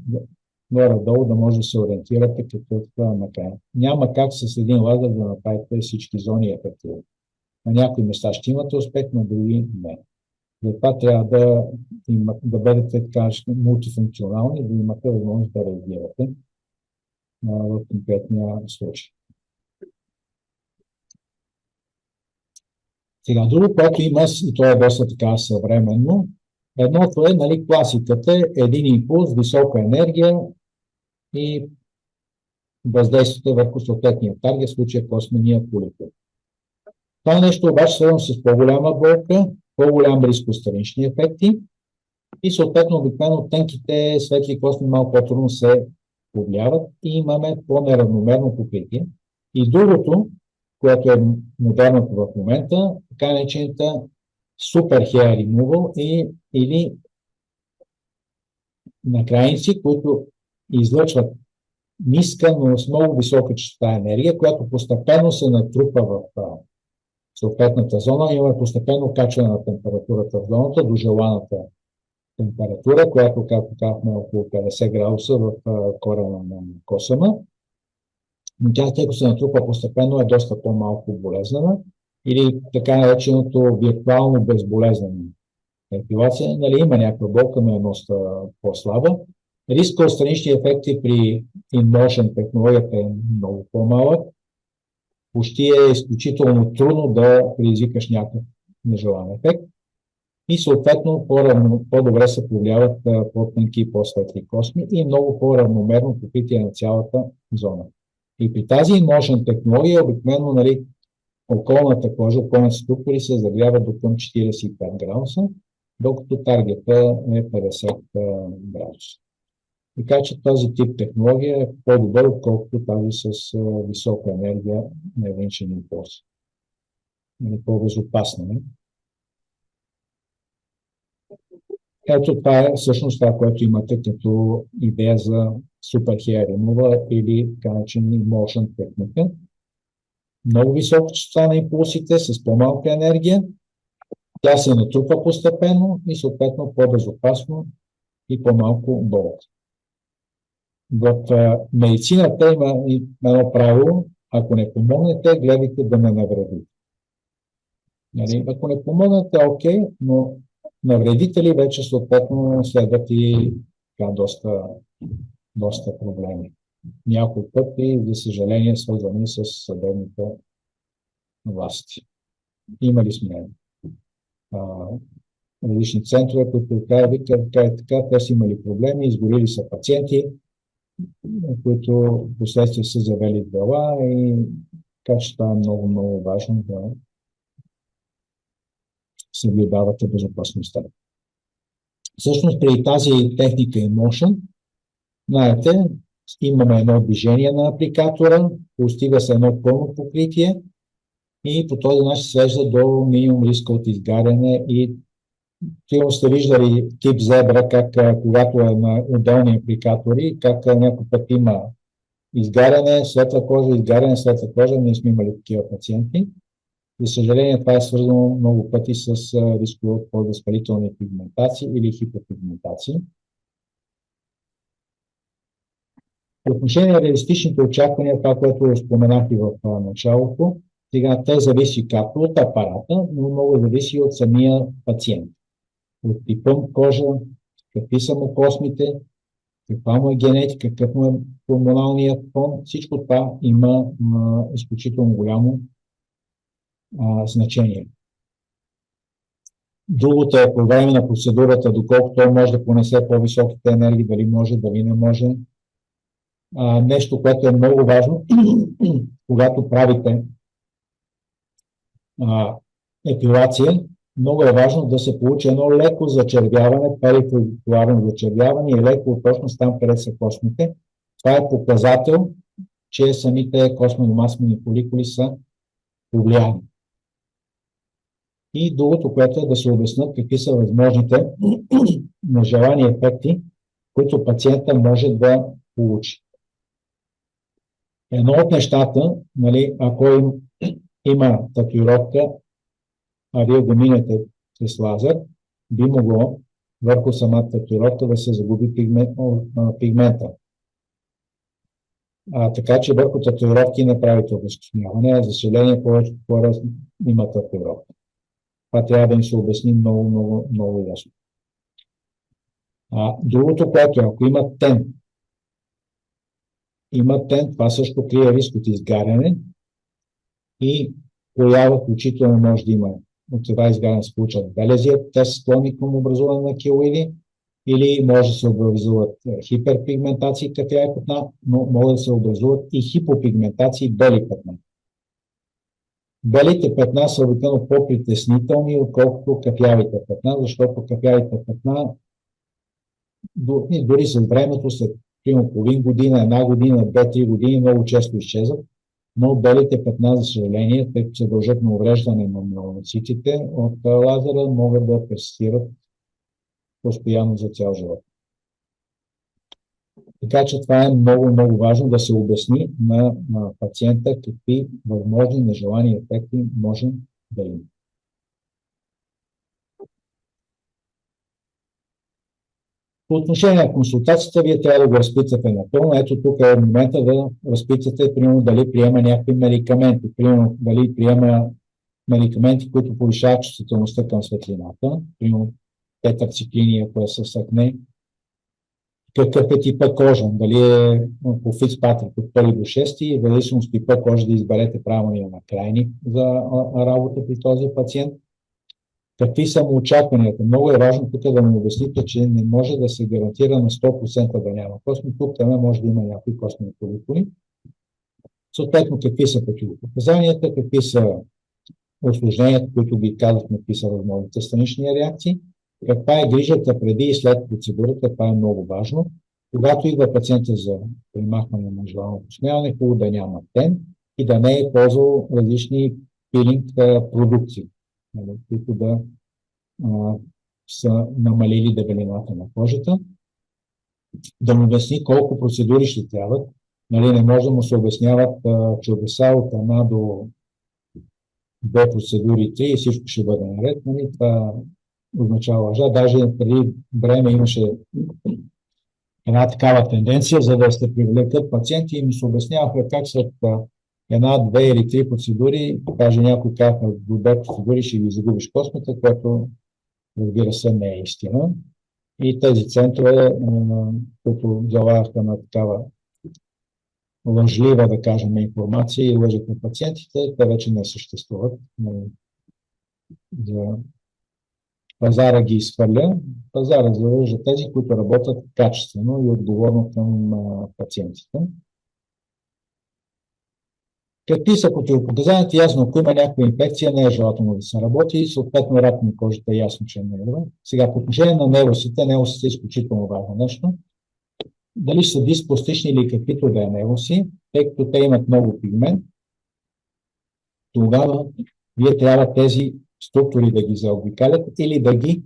горе-долу да може да се ориентирате какъв накрай. Няма как с един лазер да направите всички зони ефективни. На някои места ще имате успех, на други не. Затова трябва да бъдете мултифункционални, да имате възможност да реагирате в конкретния случай. Сега, друго, което има, и то е доста така съвременно, едното е, класиката е един импулс, висока енергия и въздействието върху съответния таргет, в случая космения фоликул. Това нещо обаче свързано с по-голяма болка, по-голям риск от странични ефекти и съответно обикновено тънките светли косми малко по-трудно се повлияват и имаме по-неравномерно покритие. И другото, което е модерното в момента, така наречената Super Hair Removal или накрайници, които излъчват ниска, но с много висока честота енергия, която постепенно се натрупа в съответната зона. Имаме постепенно качване на температурата в зоната до желаната температура, която, както казахме, е около 50 градуса в корена на косъма. Но тя, тъй като се натрупа постепенно, е доста по-малко болезнена или така нареченото виртуално безболезнена епилация. Има някаква болка, но е доста по-слаба. Риска от странични ефекти при InMotion технологията е много по-малък. Почти е изключително трудно да предизвикаш някакъв нежелан ефект. И съответно по-добре се повлияват по-тънки и по-светли косми и много по-равномерно покритие на цялата зона. И при тази InMotion технология обикновено околната кожа, околните структури се загрява до към 45 градуса, докато таргета е 50 градуса. Така че този тип технология е по-добър, отколкото тази с висока енергия на единичен импулс. По-безопасна. Ето това е всъщност това, което имате като идея за Super Hair Removal или така наречена InMotion техника. Много висока честота на импулсите с по-малка енергия. Тя се натрупва постепенно и съответно по-безопасно и по-малко болка. В медицината има едно правило, ако не помогнете, гледайте да не навредите. Ако не помогнете, окей, но навредите ли вече съответно следват и доста проблеми. Някои пъти, за съжаление, свързани с съдебните власти. Имали сме различни центрове, които така, те са имали проблеми, изгорили са пациенти, които последствие са завели дела и така че това е много, много важно да съблюдавате безопасността. Всъщност при тази техника InMotion, знаете, имаме едно движение на апликатора, постига се едно пълно покритие и по този начин се свежда до минимум риска от изгаряне и сигурно сте виждали тип зебра, как когато е на отделни апликатори, как някой път има изгаряне, светла кожа, ние сме имали такива пациенти. За съжаление, това е свързано много пъти с рискове от по-възпалителни пигментации или хипопигментации. По отношение на реалистичните очаквания, това, което споменах и в началото, сега те зависи както от апарата, но много зависи от самия пациент. От типа кожа, какви са му космите каква му е генетика, какъв му е хормоналният фон, всичко това има изключително голямо значение. Другото е по време на процедурата, доколко той може да понесе по-високите енергии, дали може, дали не може. Нещо, което е много важно, когато правите епилация, много е важно да се получи едно леко зачервяване, перифоликуларно зачервяване и леко точност там, където са костните. Това е показател, че самите костно-масмени фоликули са повлияни. И другото, което е да се обяснят какви са възможните нежелани ефекти, които пациента може да получи. Едно от нещата, ако има татуировка, а вие го минете с лазер, би могло върху самата татуировка да се загуби пигмента. Така че върху татуировки не правите обезкостняване. За съжаление, повечето хора имат татуировка. Това трябва да им се обясни много, много, много ясно. Другото, което е, ако има тен, това също крие риск от изгаряне и поява, включително може да има от това изгаряне се получат белези, те са склонни към образуване на килоиди, или може да се образуват хиперпигментации, кафяви петна, но могат да се образуват и хипопигментации, бели петна. Белите петна са обикновено по-притеснителни, отколкото кафявите петна, защото кафявите петна дори с времето, след половин година, една година, 2-3 години, много често изчезват, но белите петна, за съжаление, тъй като се дължат на увреждане на меланоцитите от лазера, могат да персистират постоянно за цял живот. Така че това е много, много важно да се обясни на пациента какви възможни нежелани ефекти може да има. По отношение на консултацията, вие трябва да го разпитвате напълно. Ето тук е момента да разпитвате, примерно, дали приема някакви медикаменти. Примерно, дали приема медикаменти, които повишават чувствителността към светлината. Примерно, тетрациклини, ако е с акне. Какъв е типа кожа? Дали е по Фицпатрик от 1 до 6, в зависимост от типа кожа да изберете правилния накрайник за работа при този пациент. Какви са му очакванията? Много е важно тук да му обясните, че не може да се гарантира на 100% да няма костни. Тук може да има някои костни фоликули. Съответно, какви са противопоказанията, какви са усложненията, които ги казахме, какви са възможните странични реакции, каква е грижата преди и след процедурата, това е много важно. Когато идва пациента за премахване на нежелано посмяване, хубаво да няма тен и да не е ползвал различни пилинг продукции, които да са намалили дебелината на кожата. Да му обясни колко процедури ще трябват. Не може да му се обясняват чудеса от една до 2 процедури, 3 и всичко ще бъде наред. Това означава лъжа. Даже преди време имаше една такава тенденция, за да се привлекат пациенти и ми се обясняваха как след една, 2 или 3 процедури, даже някой казаха до 2 процедури ще ги загубиш костната, което разбира се не е истина. И тези центрове, които залагаха на такава лъжлива, да кажем, информация и лъжат на пациентите, те вече не съществуват. За пазара ги изхвърля. Пазара залъжа тези, които работят качествено и отговорно към пациентите. Какви са противопоказанията? Ясно, ако има някаква инфекция, не е желателно да се работи и съответно рак на кожата е ясно, че не е добре. Сега, по отношение на невросите, невросите е изключително важно нещо. Дали са диспластични или каквито да е невроси, тъй като те имат много пигмент, тогава вие трябва тези структури да ги заобикалят или да ги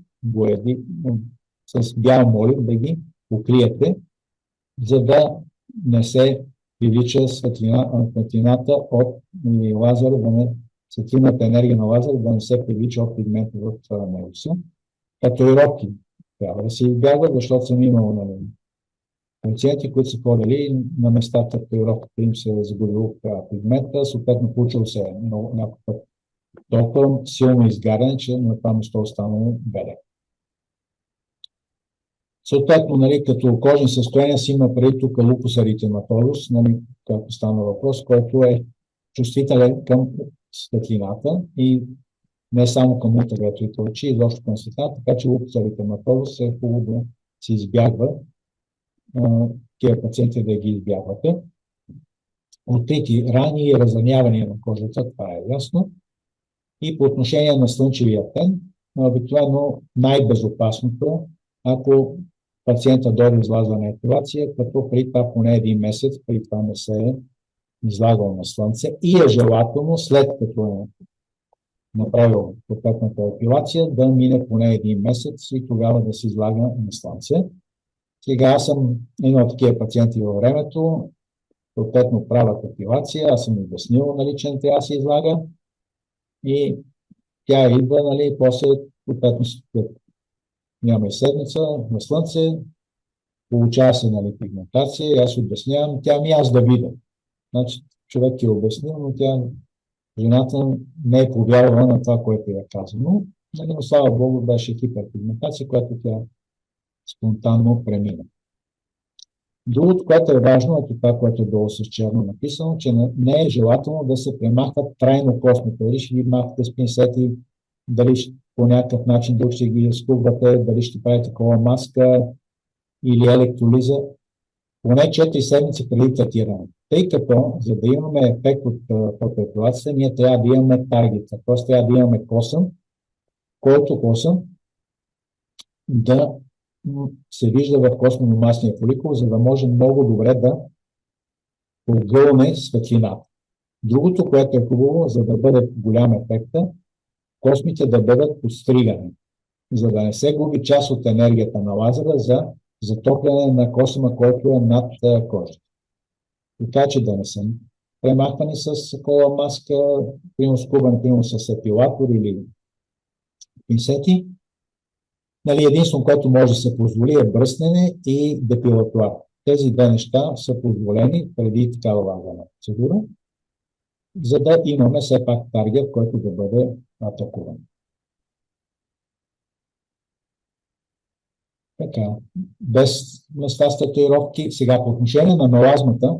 с бял молив да ги покриете, за да не се привлича светлината от лазера, светлинната енергия на лазера да не се привлича от пигмента в невроса. Татуировки трябва да се избягват, защото съм имал пациенти, които са ходили на местата, татуировката им се е загубил пигмента, съответно получил се някакъв път толкова силно изгаряне, че на това место останало беле. Съответно, нали, като кожни състояния си има преди тук лупус еритематозус, нали, както стана въпрос, който е чувствителен към светлината и не само към ултравиолетовите лъчи, изобщо към светлината, така че лупус еритематозус е хубаво да се избягва, тия пациенти да ги избягвате. Открити рани и разранявания на кожата, това е ясно. И по отношение на слънчевия тен, обикновено най-безопасното, ако пациента дойде излазва на епилация, като при това поне един месец, при това не се е излагал на слънце и е желателно, след като е направил съответната епилация, да мине поне един месец и тогава да се излага на слънце. Сега аз съм имал такива пациенти във времето, съответно правят епилация, аз съм обяснил, нали, че не трябва да се излага и тя идва, нали, после съответно няма и седмица на слънце, получава се, нали, пигментация и аз обяснявам, тя ми аз да видя. Значи човек е обяснил, но жената не е повярвала на това, което е казано. Но слава Богу, беше хиперпигментация, която тя спонтанно премина. Другото, което е важно, е това, което е долу с черно написано, че не е желателно да се премахват трайно костните. Дали ще ги махате с пинцети, дали по някакъв начин друг ще ги скубвате, дали ще правите такова маска или електролиза, поне 4 седмици преди третиране. Тъй като, за да имаме ефект от фотоепилацията, ние трябва да имаме таргет, т.е. трябва да имаме косъм, който косъм да се вижда в костно-масния фоликул, за да може много добре да огълне светлината. Другото, което е хубаво, за да бъде голям ефекта, космите да бъдат подстригани, за да не се губи част от енергията на лазера за затопляне на косъма, който е над кожата. Така че да не са премахвани с такова маска, примерно скубан, примерно с епилатор или пинцети. Нали, единствено, което може да се позволи е бръснене и депилатуар. Тези две неща са позволени преди такава лазерна процедура, за да имаме все пак таргет, който да бъде атакуван. Така, без места с татуировки. Сега по отношение на мелазмата,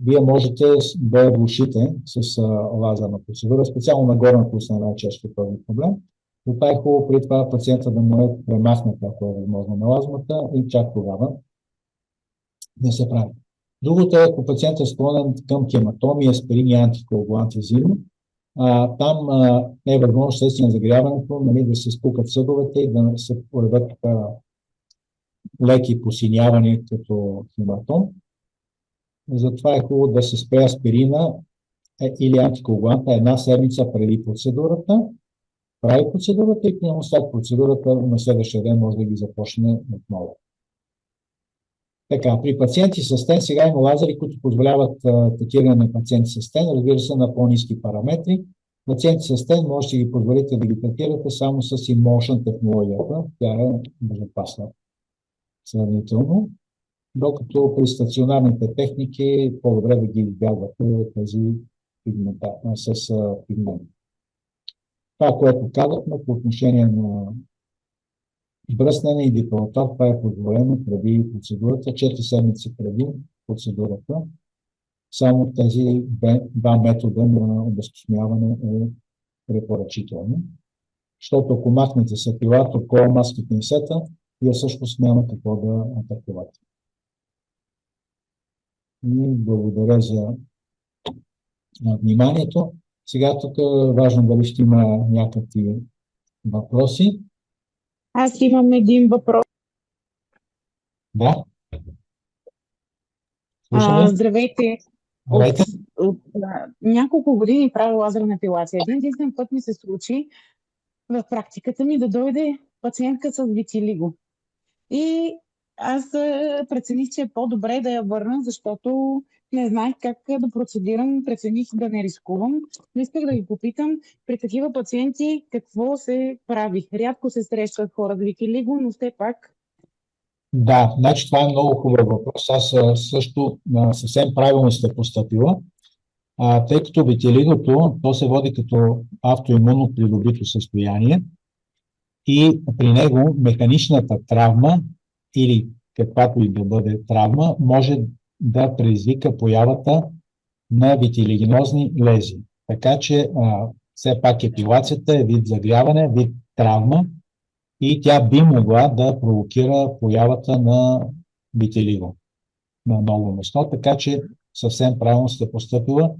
вие можете да я влушите с лазерна процедура, специално на горната устна най-често този проблем. Но това е хубаво при това пациента да му е премахната, ако е възможно мелазмата и чак тогава да се прави. Другото е, ако пациентът е склонен към хематомия, аспирин и антикоагуланти зимно, там е възможно следствие на загряването, нали, да се спукат съдовете и да се появят леки посинявания като хематом. Затова е хубаво да се спре аспирина или антикоагуланта една седмица преди процедурата, прави процедурата и след процедурата на следващия ден може да ги започне отново. Така, при пациенти с стен сега има лазери, които позволяват третиране на пациенти с стен, разбира се, на по-ниски параметри. Пациенти с стен може да ги позволите да ги третирате само с Emotion технологията. Тя е безопасна сравнително. Докато при стационарните техники по-добре да ги избягвате тези с пигменти. Това, което казахме по отношение на бръснене и депилатуар, това е позволено преди процедурата, 4 седмици преди процедурата. Само тези два метода на обезкостняване е препоръчително. Защото ако махнете с епилатор, кола, маска, пинцета, вие всъщност няма какво да атакувате. И благодаря за вниманието. Сега тук е важно дали ще има някакви въпроси. Аз имам един въпрос. Да. Здравейте. От няколко години правя лазерна епилация. Един път ми се случи в практиката ми да дойде пациентка с витилиго. И аз прецених, че е по-добре да я върна, защото не знаех как да процедирам, прецених да не рискувам. Но исках да ви попитам, при такива пациенти какво се прави? Рядко се срещат хора с витилиго, но все пак... Да, значи това е много хубав въпрос. Аз също съвсем правилно сте постъпила, тъй като витилигото, то се води като автоимунно придобито състояние и при него механичната травма или каквато и да бъде травма, може да предизвика появата на витилигенозни лезии. Така че все пак епилацията е вид загряване, вид травма и тя би могла да провокира появата на витилиго на ново место, така че съвсем правилно сте постъпила.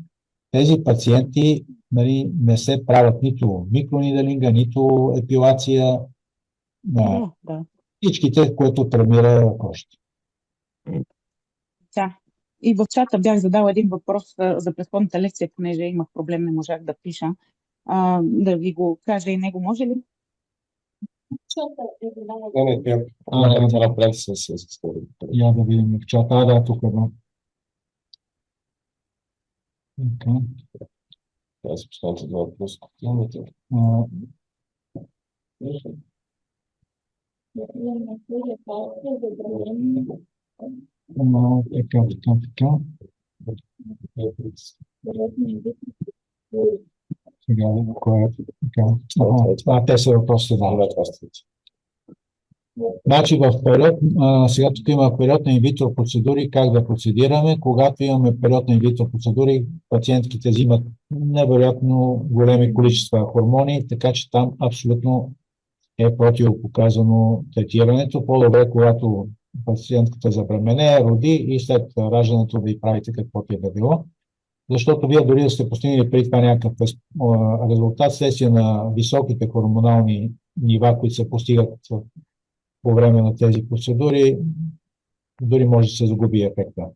Тези пациенти, нали, не се правят нито микронидалинга, нито епилация, Да. всичките, които травмира кожата. Да. И в чата бях задала един въпрос за предходната лекция, понеже имах проблем, не можах да пиша. Да ви го кажа и него, може ли? Да видим в чата. Да, тук е. Аз поставям това въпрос. Така. Сега, те са въпросите, да. Значи в период, сега тук има период на инвитро процедури, как да процедираме. Когато имаме период на инвитро процедури, пациентките взимат невероятно големи количества хормони, така че там абсолютно е противопоказано третирането. По-добре, когато пациентката забремене, роди и след раждането да й правите каквото е да било. Защото вие дори да сте постигнали преди това някакъв резултат следствие на високите хормонални нива, които се постигат по време на тези процедури, дори може да се загуби ефекта.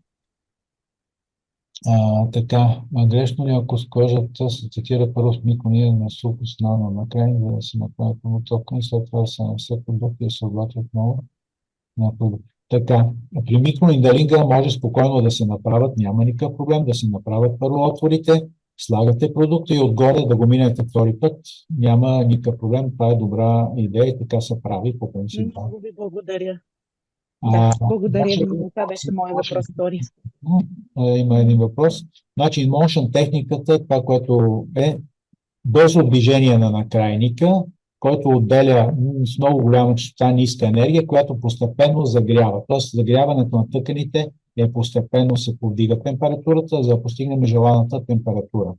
Така, грешно ли, ако с кожата се цитира първо с микрониден на сулфус нано накрай, за да се направи подготовка и след това да се нанесе продукти и се облачи отново на продукти. Така, при микронидалинга може спокойно да се направят, няма никакъв проблем, да се направят първо отворите, слагате продукта и отгоре да го минете втори път, няма никакъв проблем, това е добра идея и така се прави по принцип. Много ви благодаря. Да, благодаря ви. Това беше моят въпрос, втори. Има един въпрос. Значи, motion техниката, това, което е бързо движение на накрайника, който отделя с много голяма честота ниска енергия, която постепенно загрява. Тоест, загряването на тъканите е постепенно се повдига температурата, за да постигнем желаната температура.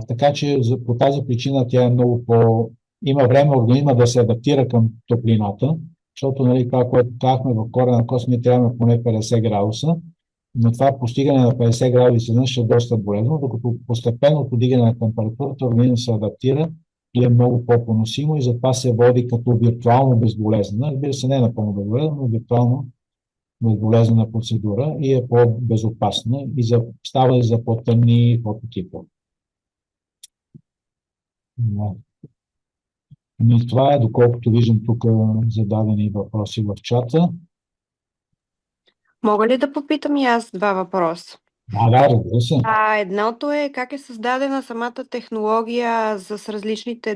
Така че по тази причина тя е много има време организма да се адаптира към топлината, защото, нали, това, което казахме в корена кост, ми трябва поне 50 градуса, но това постигане на 50 градуса изведнъж е доста болезнено, докато постепенно подигане на температурата организма се адаптира и е много по-поносимо и затова се води като виртуално безболезнена. Разбира се, не е напълно безболезнена, но виртуално безболезнена процедура и е по-безопасна и става и за по-тъмни фототипове. И това е, доколкото виждам тук зададени въпроси в чата. Мога ли да попитам и аз два въпроса? Да, разбира се. Едното е как е създадена самата технология с различните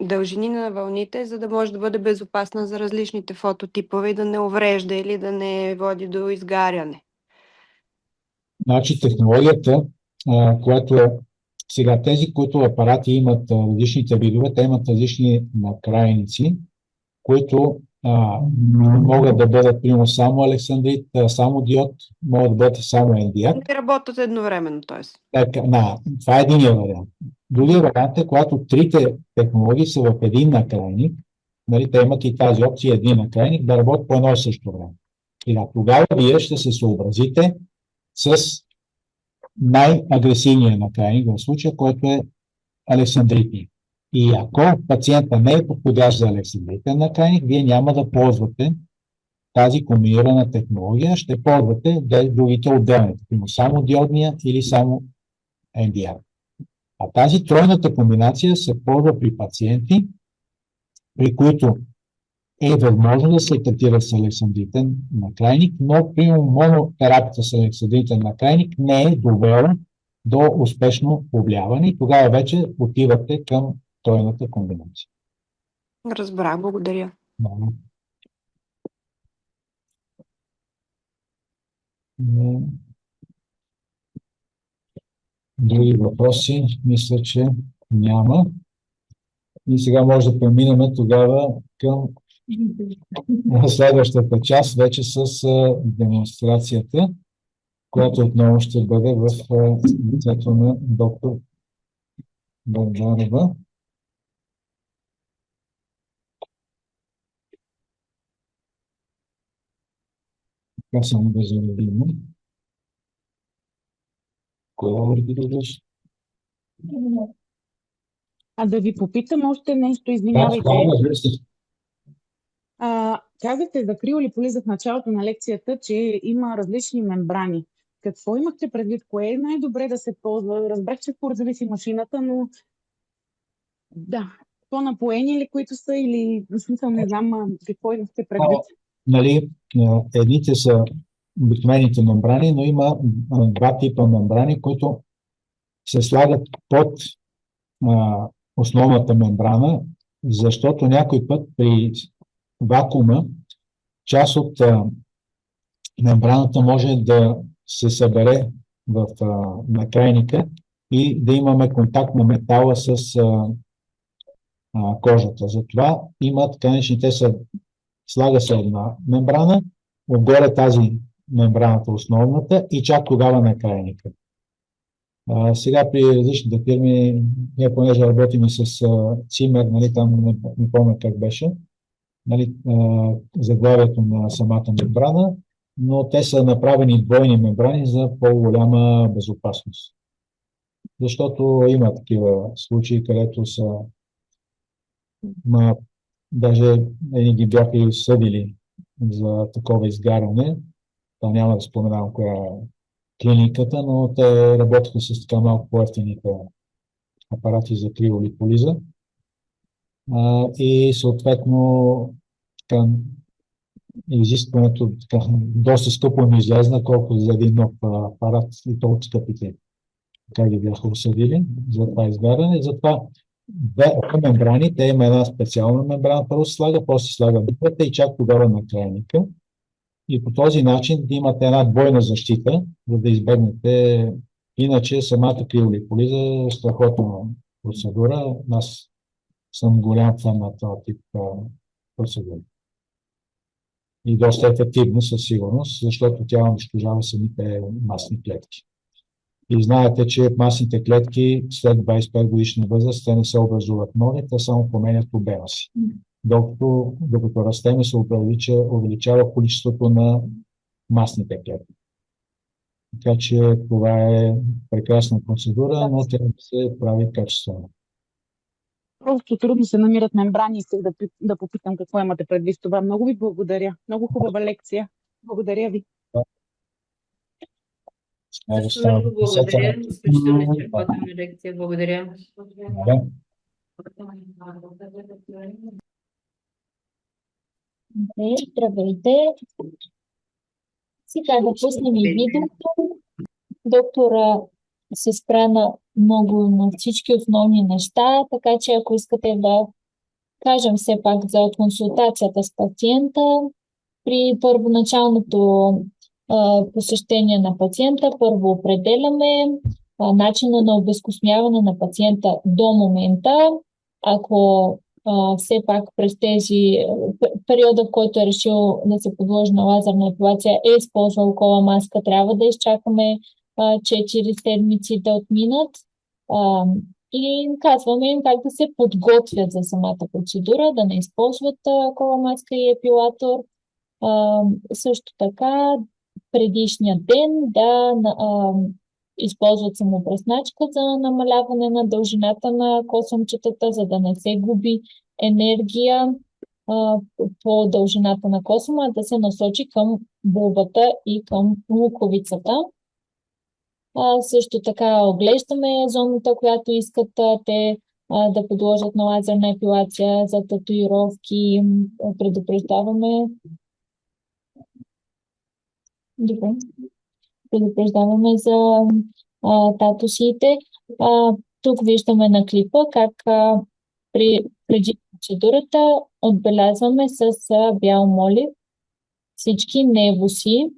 дължини на вълните, за да може да бъде безопасна за различните фототипове и да не уврежда или да не води до изгаряне. Значи технологията, която е сега тези, които апарати имат различните видове, те имат различни накрайници, които могат да бъдат примерно само александрит, само диод, могат да бъдат само ендиак. И работят едновременно, т.е. Това е единия вариант. Другия вариант е, когато трите технологии са в един накрайник, нали, те имат и тази опция един накрайник да работят по едно и също време. И тогава вие ще се съобразите с най-агресивния накрайник в случая, който е александритния. И ако пациента не е подходящ за александритен накрайник, вие няма да ползвате тази комбинирана технология, ще ползвате другите отделните, само диодния или само NDR. А тази тройната комбинация се ползва при пациенти, при които е възможно да се третира с александритен накрайник, но при монотерапията с александритен накрайник не е довела до успешно повлияване и тогава вече отивате към тройната комбинация. Разбрах, благодаря. Други въпроси? Мисля, че няма. И сега може да преминем тогава към следващата част вече с демонстрацията, която отново ще бъде в лицето на доктор Богданова. Така само да заредим. Кой да дадеш? А да ви попитам още нещо, извинявайте. Казахте за криолиполиза в началото на лекцията, че има различни мембрани. Какво имахте предвид? Кое е най-добре да се ползва? Разбрах, че според зависи машината, но да, по-напоени ли които са или в смисъл не знам какво имахте предвид? Нали, едните са обикновените мембрани, но има два типа мембрани, които се слагат под основната мембрана, защото някой път при вакуума част от мембраната може да се събере в накрайника и да имаме контакт на метала с кожата. Затова има така наречени, слага се една мембрана, отгоре тази мембраната основната и чак тогава накрайника. Сега при различните фирми, ние понеже работим с Цимер, нали, там не помня как беше, нали, заглавието на самата мембрана, но те са направени двойни мембрани за по-голяма безопасност. Защото има такива случаи, където са даже ги бяха и съдили за такова изгаряне. Та няма да споменавам коя е клиниката, но те работиха с така малко по-евтините апарати за криолиполиза. И съответно така, изискването така, доста скъпо ми излезна, колко за един нов апарат и толкова скъпите. Така ги бяха осъдили за това изгаряне. Затова две мембрани, те има една специална мембрана, първо се слага, после се слага другата и чак тогава на крайника. И по този начин да имате една двойна защита, за да избегнете. Иначе самата криолиполиза е страхотна процедура. Аз съм голям фен на този тип процедура. И доста ефективно със сигурност, защото тя унищожава самите масни клетки. И знаете, че масните клетки след 25 годишна възраст те не се образуват нови, те само променят обема си. Докато растеме се увеличава количеството на масните клетки. Така че това е прекрасна процедура, но тя се прави качествено. Просто трудно се намират мембрани. Исках да попитам какво имате предвид с това. Много ви благодаря. Много хубава лекция. Благодаря ви. Много благодаря. Изключително изчерпателна лекция. Благодаря. Здравейте. Сега да пуснем и видеото. Доктора се спря на всички основни неща, така че ако искате да кажем все пак за консултацията с пациента, при първоначалното посещение на пациента, първо определяме начина на обезкостмяване на пациента до момента. Ако все пак през тези периода, в който е решил да се подложи на лазерна епилация, е използвал кола маска, трябва да изчакаме 4 седмици да отминат и казваме им как да се подготвят за самата процедура, да не използват кола маска и епилатор. Също така предишния ден да използват самопръсначка за намаляване на дължината на косъмчетата, за да не се губи енергия по дължината на косъма, да се насочи към булбата и към луковицата. Също така оглеждаме зоната, която искат те да подложат на лазерна епилация, за татуировки, предупреждаваме. Добре. Предупреждаваме за татусите. Тук виждаме на клипа как преди процедурата отбелязваме с бял молив всички невуси.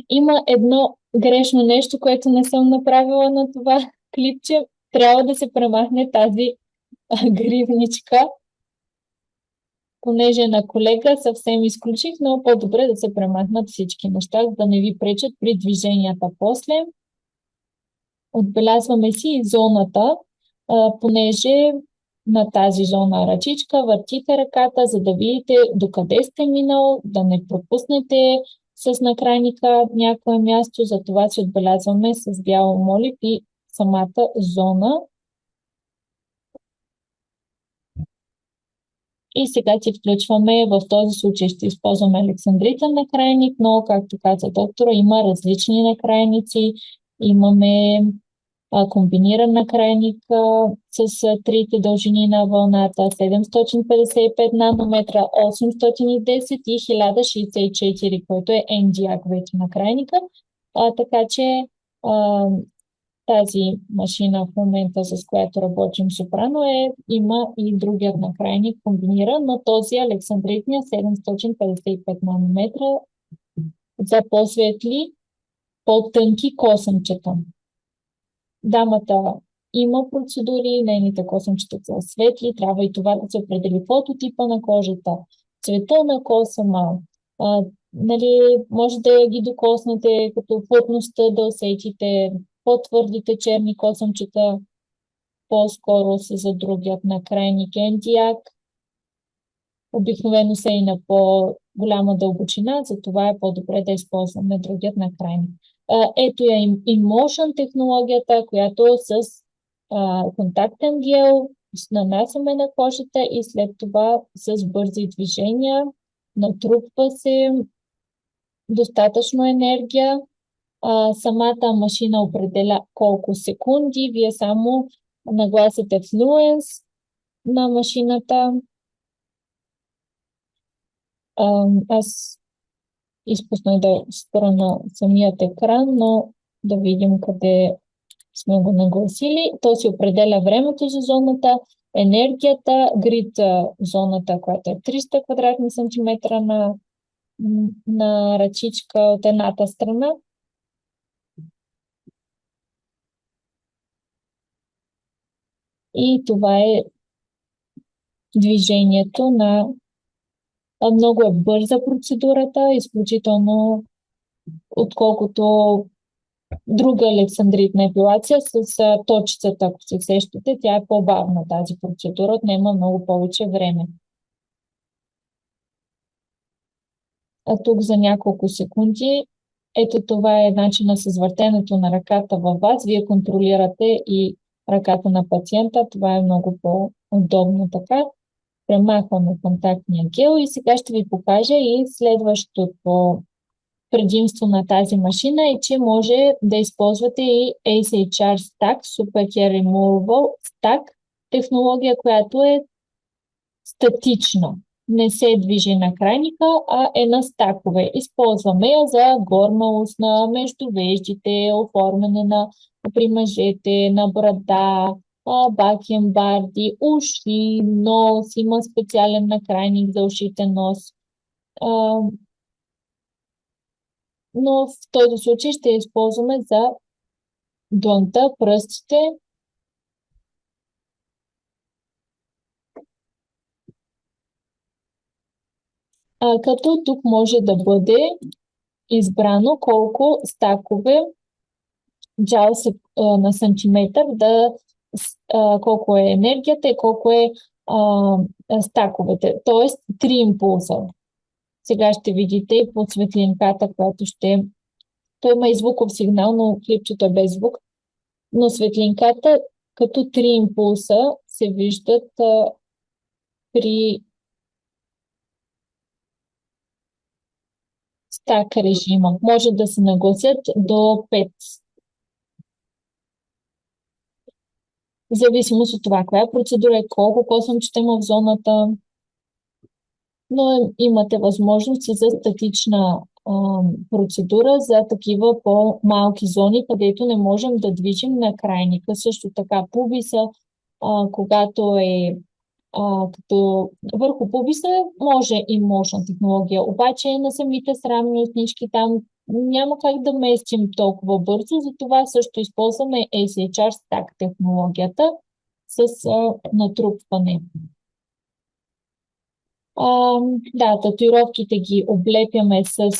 Има едно грешно нещо, което не съм направила на това клипче. Трябва да се премахне тази гривничка. понеже на колега съвсем изключих, но по-добре да се премахнат всички неща, за да не ви пречат при движенията после. Отбелязваме си и зоната, понеже на тази зона ръчичка въртите ръката, за да видите докъде сте минал, да не пропуснете с накрайника някое място, за това си отбелязваме с бял молив и самата зона. И сега си включваме, в този случай ще използваме александритен накрайник, но, както каза доктора, има различни накрайници. Имаме комбиниран накрайник с трите дължини на вълната 755 нанометра, 810 и 1064, който е NDIAC вече накрайника. Така че тази машина в момента, с която работим сопрано, има и другият накрайник комбиниран, но този александритния 755 нанометра за по-светли, по-тънки косъмчета. Дамата има процедури, нейните косъмчета са светли, трябва и това да се определи фототипа на кожата, цвета на косъма, нали, може да ги докоснете, като плътността да усетите. По-твърдите черни косъмчета по-скоро са за другият накрайник NDIAC. Обикновено са и на по-голяма дълбочина, затова е по-добре да използваме другият накрайник. Ето я InMotion технологията, която с контактен гел нанасяме на кожата и след това с бързи движения натрупва се достатъчно енергия. Самата машина определя колко секунди. Вие само нагласите fluence на машината. Аз изпуснах да спра на самият екран, но да видим къде сме го нагласили. То си определя времето за зоната, енергията, грид зоната, която е 300 квадратни сантиметра на ръчичка от едната страна. И това е движението на... Много е бърза процедурата, изключително отколкото друга александритна епилация с точицата, ако се сещате, тя е по-бавна тази процедура, отнема много повече време. А тук за няколко секунди, ето това е начина с въртенето на ръката във вас. Вие контролирате и ръката на пациента. Това е много по-удобно така. Премахваме контактния гел и сега ще ви покажа и следващото предимство на тази машина е, че може да използвате и ACHR Stack, Super Hair Removal Stack, технология, която е статична. Не се движи на крайника, а е на стакове. Използваме я за горна устна, между веждите, оформяне при мъжете, на брада, бакенбарди, уши, нос, има специален накрайник за ушите, нос. Но в този случай ще използваме за длънта, пръстите. Като тук може да бъде избрано колко стакове джаул на сантиметър, колко е енергията и колко е стаковете, т.е. 3 импулса. Сега ще видите и под светлинката, която ще... Той има и звуков сигнал, но клипчето е без звук. Но светлинката като 3 импулса се виждат при стак режима. Може да се нагласят до 5. В зависимост от това, коя процедура е, колко косъмчета има в зоната, но имате възможност и за статична процедура за такива по-малки зони, където не можем да движим на крайника. Също така пубиса, когато е като върху пубиса може InMotion технология, обаче на самите срамни устнички там няма как да местим толкова бързо, затова също използваме ACHR Stack технологията с натрупване. Да, татуировките ги облепяме с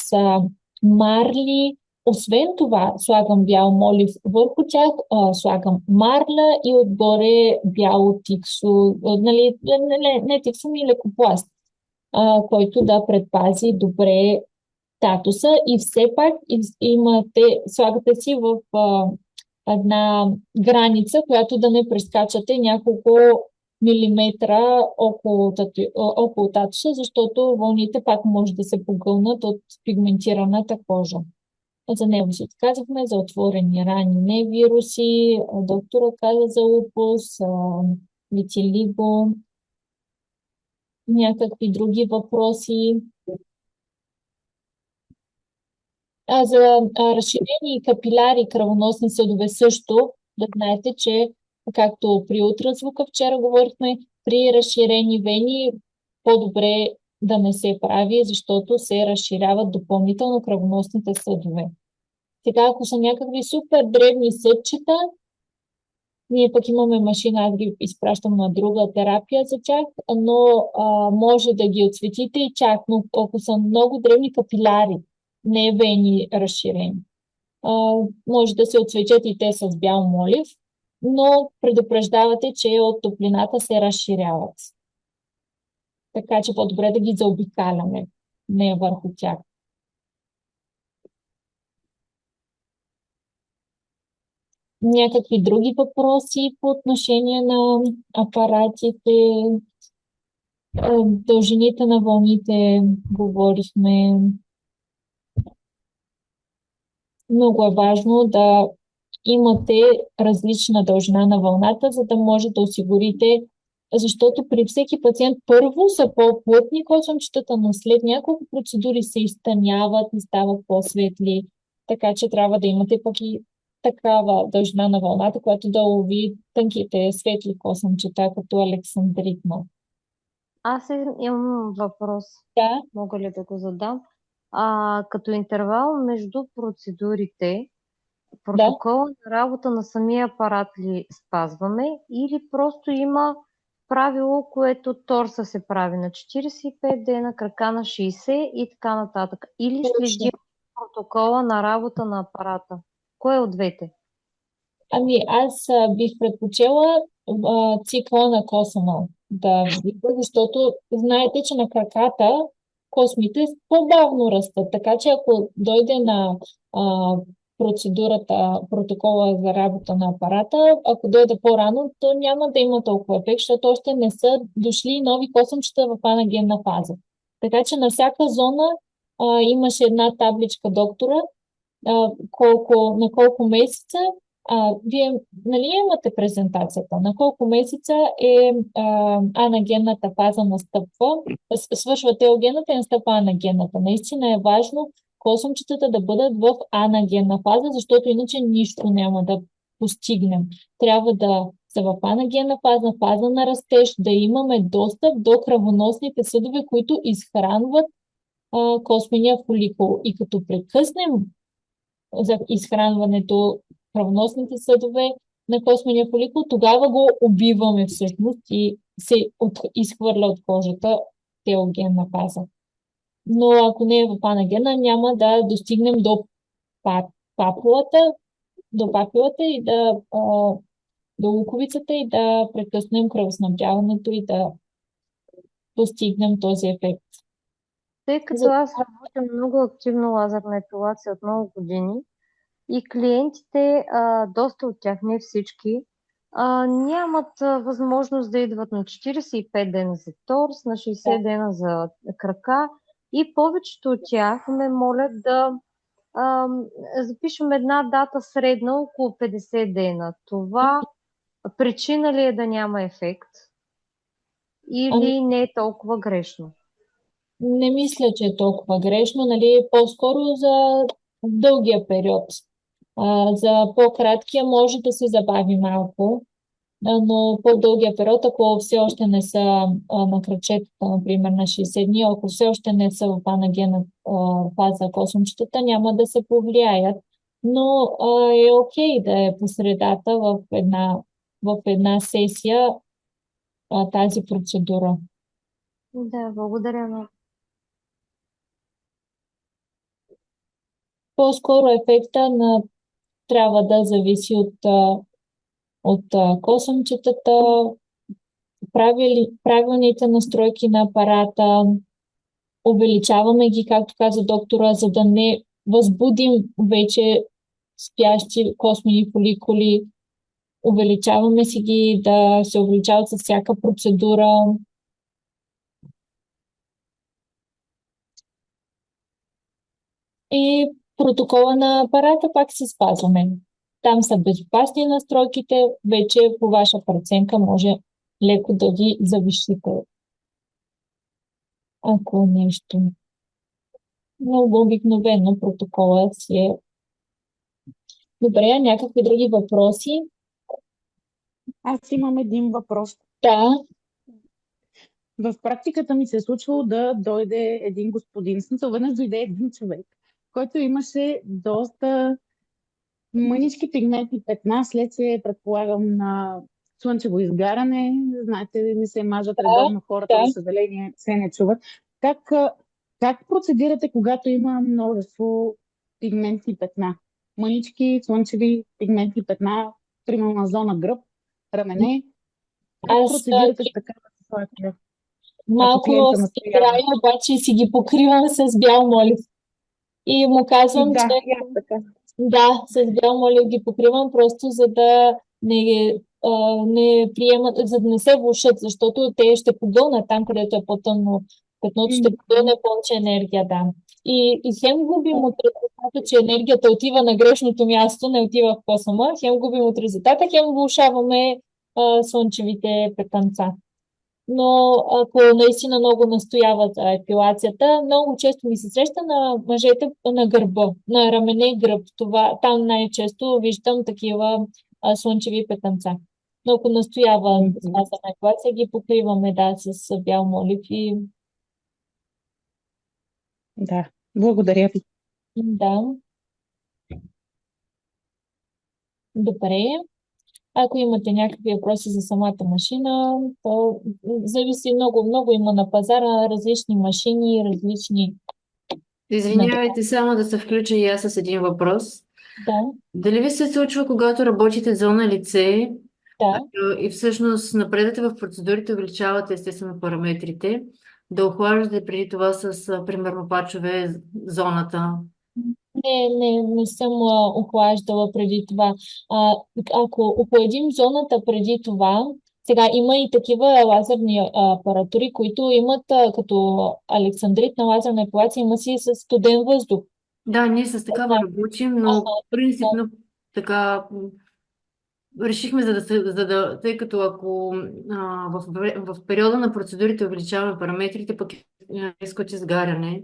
марли. Освен това, слагам бял молив върху тях, слагам марля и отгоре бяло тиксо, нали, не тиксо, ми лекопласт, който да предпази добре статуса и все пак слагате си в една граница, която да не прескачате няколко милиметра около татуса, защото вълните пак може да се погълнат от пигментираната кожа. За него си казахме, за отворени рани, не вируси, доктора каза за лупус, витилиго, някакви други въпроси. За разширени капиляри, кръвоносни съдове също, да знаете, че както при ултразвука вчера говорихме, при разширени вени по-добре да не се прави, защото се разширяват допълнително кръвоносните съдове. Сега, ако са някакви супер древни съдчета, ние пък имаме машина, аз ги изпращам на друга терапия за тях, но може да ги отсветите и чак, но ако са много древни капиляри, не вени разширени, може да се отсветят и те с бял молив, но предупреждавате, че от топлината се разширяват. Така че по-добре да ги заобикаляме, не върху тях. Някакви други въпроси по отношение на апаратите, дължините на вълните, говорихме. Много е важно да имате различна дължина на вълната, за да може да осигурите, защото при всеки пациент първо са по-плътни косъмчетата, но след няколко процедури се изтъняват и стават по-светли, така че трябва да имате пък и такава дължина на вълната, която да лови тънките светли косъмчета, като александритна. Аз имам въпрос. Да. Мога ли да го задам? Като интервал между процедурите, протокола на работа на самия апарат ли спазваме или просто има правило, което торса се прави на 45 дена, крака на 60 и така нататък? Или следим протокола на работа на апарата? Кое от двете? Аз бих предпочела цикъла на косъма да видя, защото знаете, че на краката космите по-бавно растат, така че ако дойде на протокола за работа на апарата, ако дойде по-рано, то няма да има толкова ефект, защото още не са дошли нови косъмчета в анагенна фаза. Така че на всяка зона имаше една табличка доктора, на колко месеца. Вие нали имате презентацията? На колко месеца анагенната фаза настъпва? Свършва теогената и настъпва анагенната. Наистина е важно косъмчетата да бъдат в анагенна фаза, защото иначе нищо няма да постигнем. Трябва да са в анагенна фаза, фаза на растеж, да имаме достъп до кръвоносните съдове, които изхранват космения фоликул. И като прекъснем за изхранването кръвоносните съдове на космения фоликул, тогава го убиваме всъщност и се изхвърля от кожата теогенна фаза. Но ако не е в анагена, няма да достигнем до папулата и до луковицата и да прекъснем кръвоснабдяването и да постигнем този ефект. Тъй като аз работя много активно лазерна епилация от много години и клиентите, доста от тях, не всички, нямат възможност да идват на 45 дена за торс, на 60 дена за крака и повечето от тях ме молят да запишем една дата средна около 50 дена. Това причина ли е да няма ефект или не е толкова грешно? Не мисля, че е толкова грешно, нали, по-скоро за дългия период. За по-краткия може да се забави малко, но по-дългия период, ако все още не са на крачетата, например на 60 дни, ако все още не са в анагенна фаза космчетата, няма да се повлияят. Но е окей да е по средата в една сесия тази процедура. Да, благодаря много. По-скоро ефекта трябва да зависи от косъмчетата, правилните настройки на апарата, увеличаваме ги, както каза доктора, за да не възбудим вече спящи космени фоликули. Увеличаваме си ги да се увеличават с всяка процедура. И протокола на апарата пак си спазваме. Там са безопасни настройките, вече по ваша преценка може леко да ги завишите. Ако нещо. Но обикновено протокола си е. Добре, някакви други въпроси? Аз имам един въпрос. Да, В практиката ми се е случвало да дойде един господин, в смисъл веднъж дойде един човек, който имаше доста мънички пигментни петна, следствие, предполагам, на слънчево изгаряне. Знаете, не се мажат редовно хората, да. за съжаление, се не чуват. Как процедирате, когато има множество пигментни петна? Мънички, слънчеви пигментни петна, примерно на зона гръб, рамене. Как Аз процедирате с такава ситуация, ако малко клиента си настоява? играя, обаче си ги покривам с бял молив. И му казвам, че Да, и аз така. да, с бял молив ги покривам, просто за да не приемат, за да не се влушат, защото те ще погълнат там, където е по-тъмно петното, ще погълне повече енергия, да. И хем губим от резултата, че енергията отива на грешното място, не отива в косъма, хем губим от резултата, хем влушаваме слънчевите петънца. Но ако наистина много настояват епилацията, много често ми се среща на мъжете на гърба, на рамене и гръб. Там най-често виждам такива слънчеви петънца. Но ако настоява за епилация, ги покриваме с бял молив и Да, благодаря ви. да. Добре. Ако имате някакви въпроси за самата машина, то зависи много, много има на пазара различни машини, различни. Извинявайте, само да се включа и аз с един въпрос. Да, Дали ви се случва, когато работите зона лице да. и всъщност напредате в процедурите, увеличавате естествено параметрите, да охлаждате преди това с, примерно, пачове зоната? Не съм охлаждала преди това. Ако охладим зоната преди това, сега има и такива лазерни апаратури, които имат като александритна лазерна епилация, има си с студен въздух. Да, ние с такава работим, но принципно така решихме, тъй като ако в периода на процедурите увеличаваме параметрите, пък рискът изгаряне.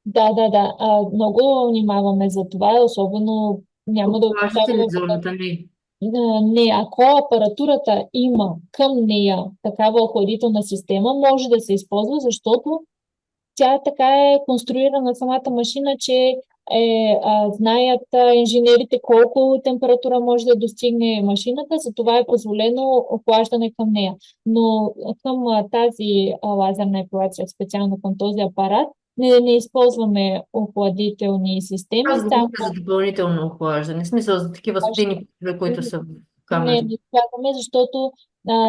Да. Много внимаваме за това, особено няма да Охлаждате ли обещаваме. зоната? Не. Не, ако апаратурата има към нея такава охладителна система, може да се използва, защото тя така е конструирана самата машина, че знаят инженерите колко температура може да достигне машината, за това е позволено охлаждане към нея. Но към тази лазерна епилация, специално към този апарат, не използваме охладителни системи. Аз говоря за допълнително охлаждане, в смисъл за такива студени, които са в камери. Не слагаме, защото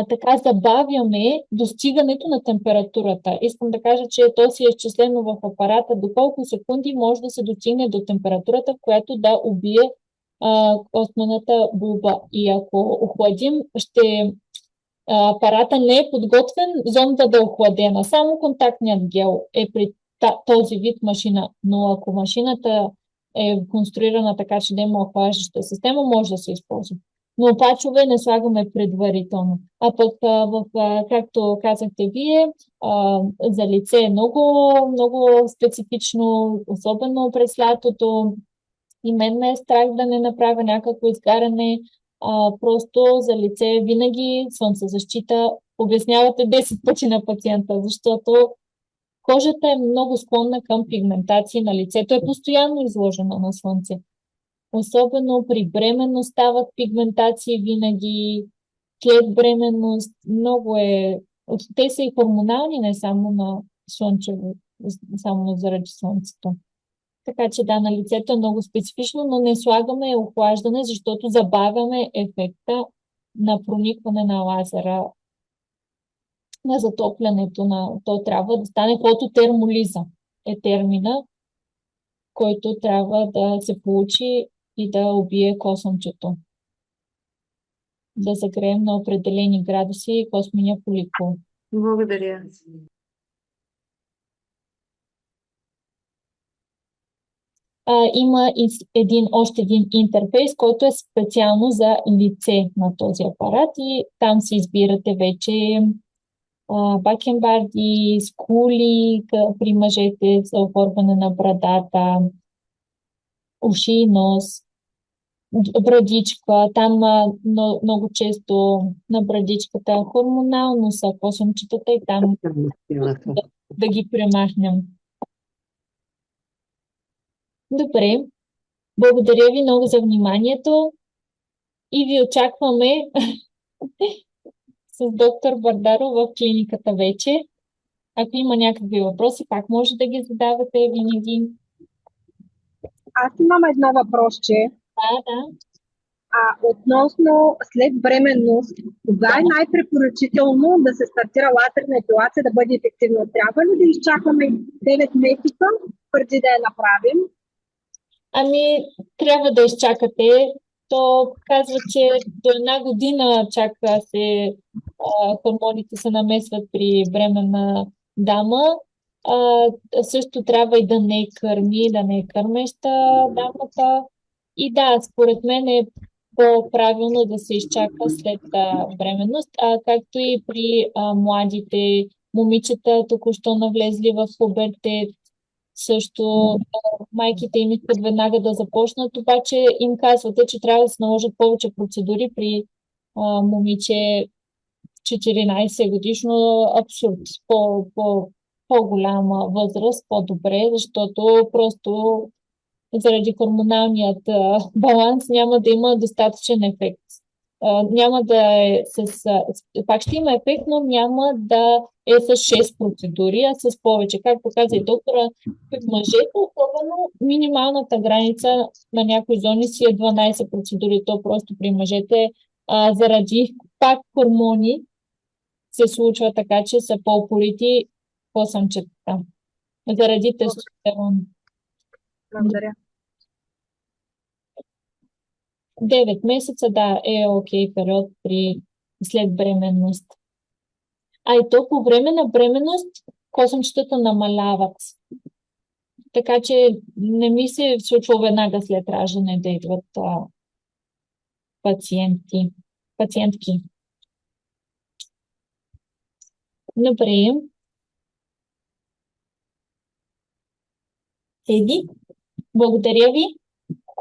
така забавяме достигането на температурата. Искам да кажа, че то си е изчислено в апарата до колко секунди може да се достигне до температурата, в която да убие космената булба. И ако охладим, апарата не е подготвен зоната да е охладена. Само контактният гел е при този вид машина. Но ако машината е конструирана така, че да има охлаждаща система, може да се използва. Но пачове не слагаме предварително. А пък, както казахте вие, за лице е много, много специфично, особено през лятото. И мен ме е страх да не направя някакво изгаряне. Просто за лице винаги слънцезащита обяснявате 10 пъти на пациента, защото кожата е много склонна към пигментации на лицето, е постоянно изложена на слънце. Особено при бременност стават пигментации винаги, след бременност много е Те са и хормонални, не само на слънчево, само заради слънцето. Така че да, на лицето е много специфично, но не слагаме охлаждане, защото забавяме ефекта на проникване на лазера, на затоплянето на... То трябва да стане фототермолиза е термина, който трябва да се получи и да убие косъмчето. Да загреем на определени градуси космения фоликул. Благодаря. Има още един интерфейс, който е специално за лице на този апарат и там се избирате вече бакенбарди, скули при мъжете за оформяне на брадата, уши и нос, брадичка. Там много често на брадичката хормонално са косъмчетата и там да ги премахнем. Добре, благодаря ви много за вниманието и ви очакваме с доктор Бардаро в клиниката вече. Ако има някакви въпроси, пак може да ги задавате винаги. Аз имам едно въпросче. Да. Относно след бременност, кога е най-препоръчително да се стартира лазерна епилация да бъде ефективно? Трябва ли да изчакаме 9 месеца преди да я направим? Трябва да изчакате. То казва, че до 1 година чака хормоните се намесват при бременна дама. Също трябва и да не е кърми, да не е кърмеща дамата. И да, според мен е по-правилно да се изчака след бременност, както и при младите момичета, току-що навлезли в пубертет. Също майките им искат веднага да започнат, обаче им казвате, че трябва да се наложат повече процедури при момиче 14 годишно. Абсурд. По-голяма възраст, по-добре, защото просто заради хормоналният баланс няма да има достатъчен ефект. Няма да е пак ще има ефект, но няма да е с 6 процедури, а с повече. Както каза и доктора, при мъжете, особено минималната граница на някои зони си е 12 процедури. То просто при мъжете заради пак хормони се случва така, че са по-упорити косъмчетата. Заради тестостерон. Благодаря. 9 месеца, да, е окей период след бременност. И то по време на бременност косъмчетата намаляват. Така че не ми се случва веднага след раждане да идват пациентки. Добре. Еди, благодаря ви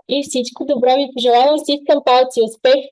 и всичко добро ви пожелавам. Стискам палци. Успех!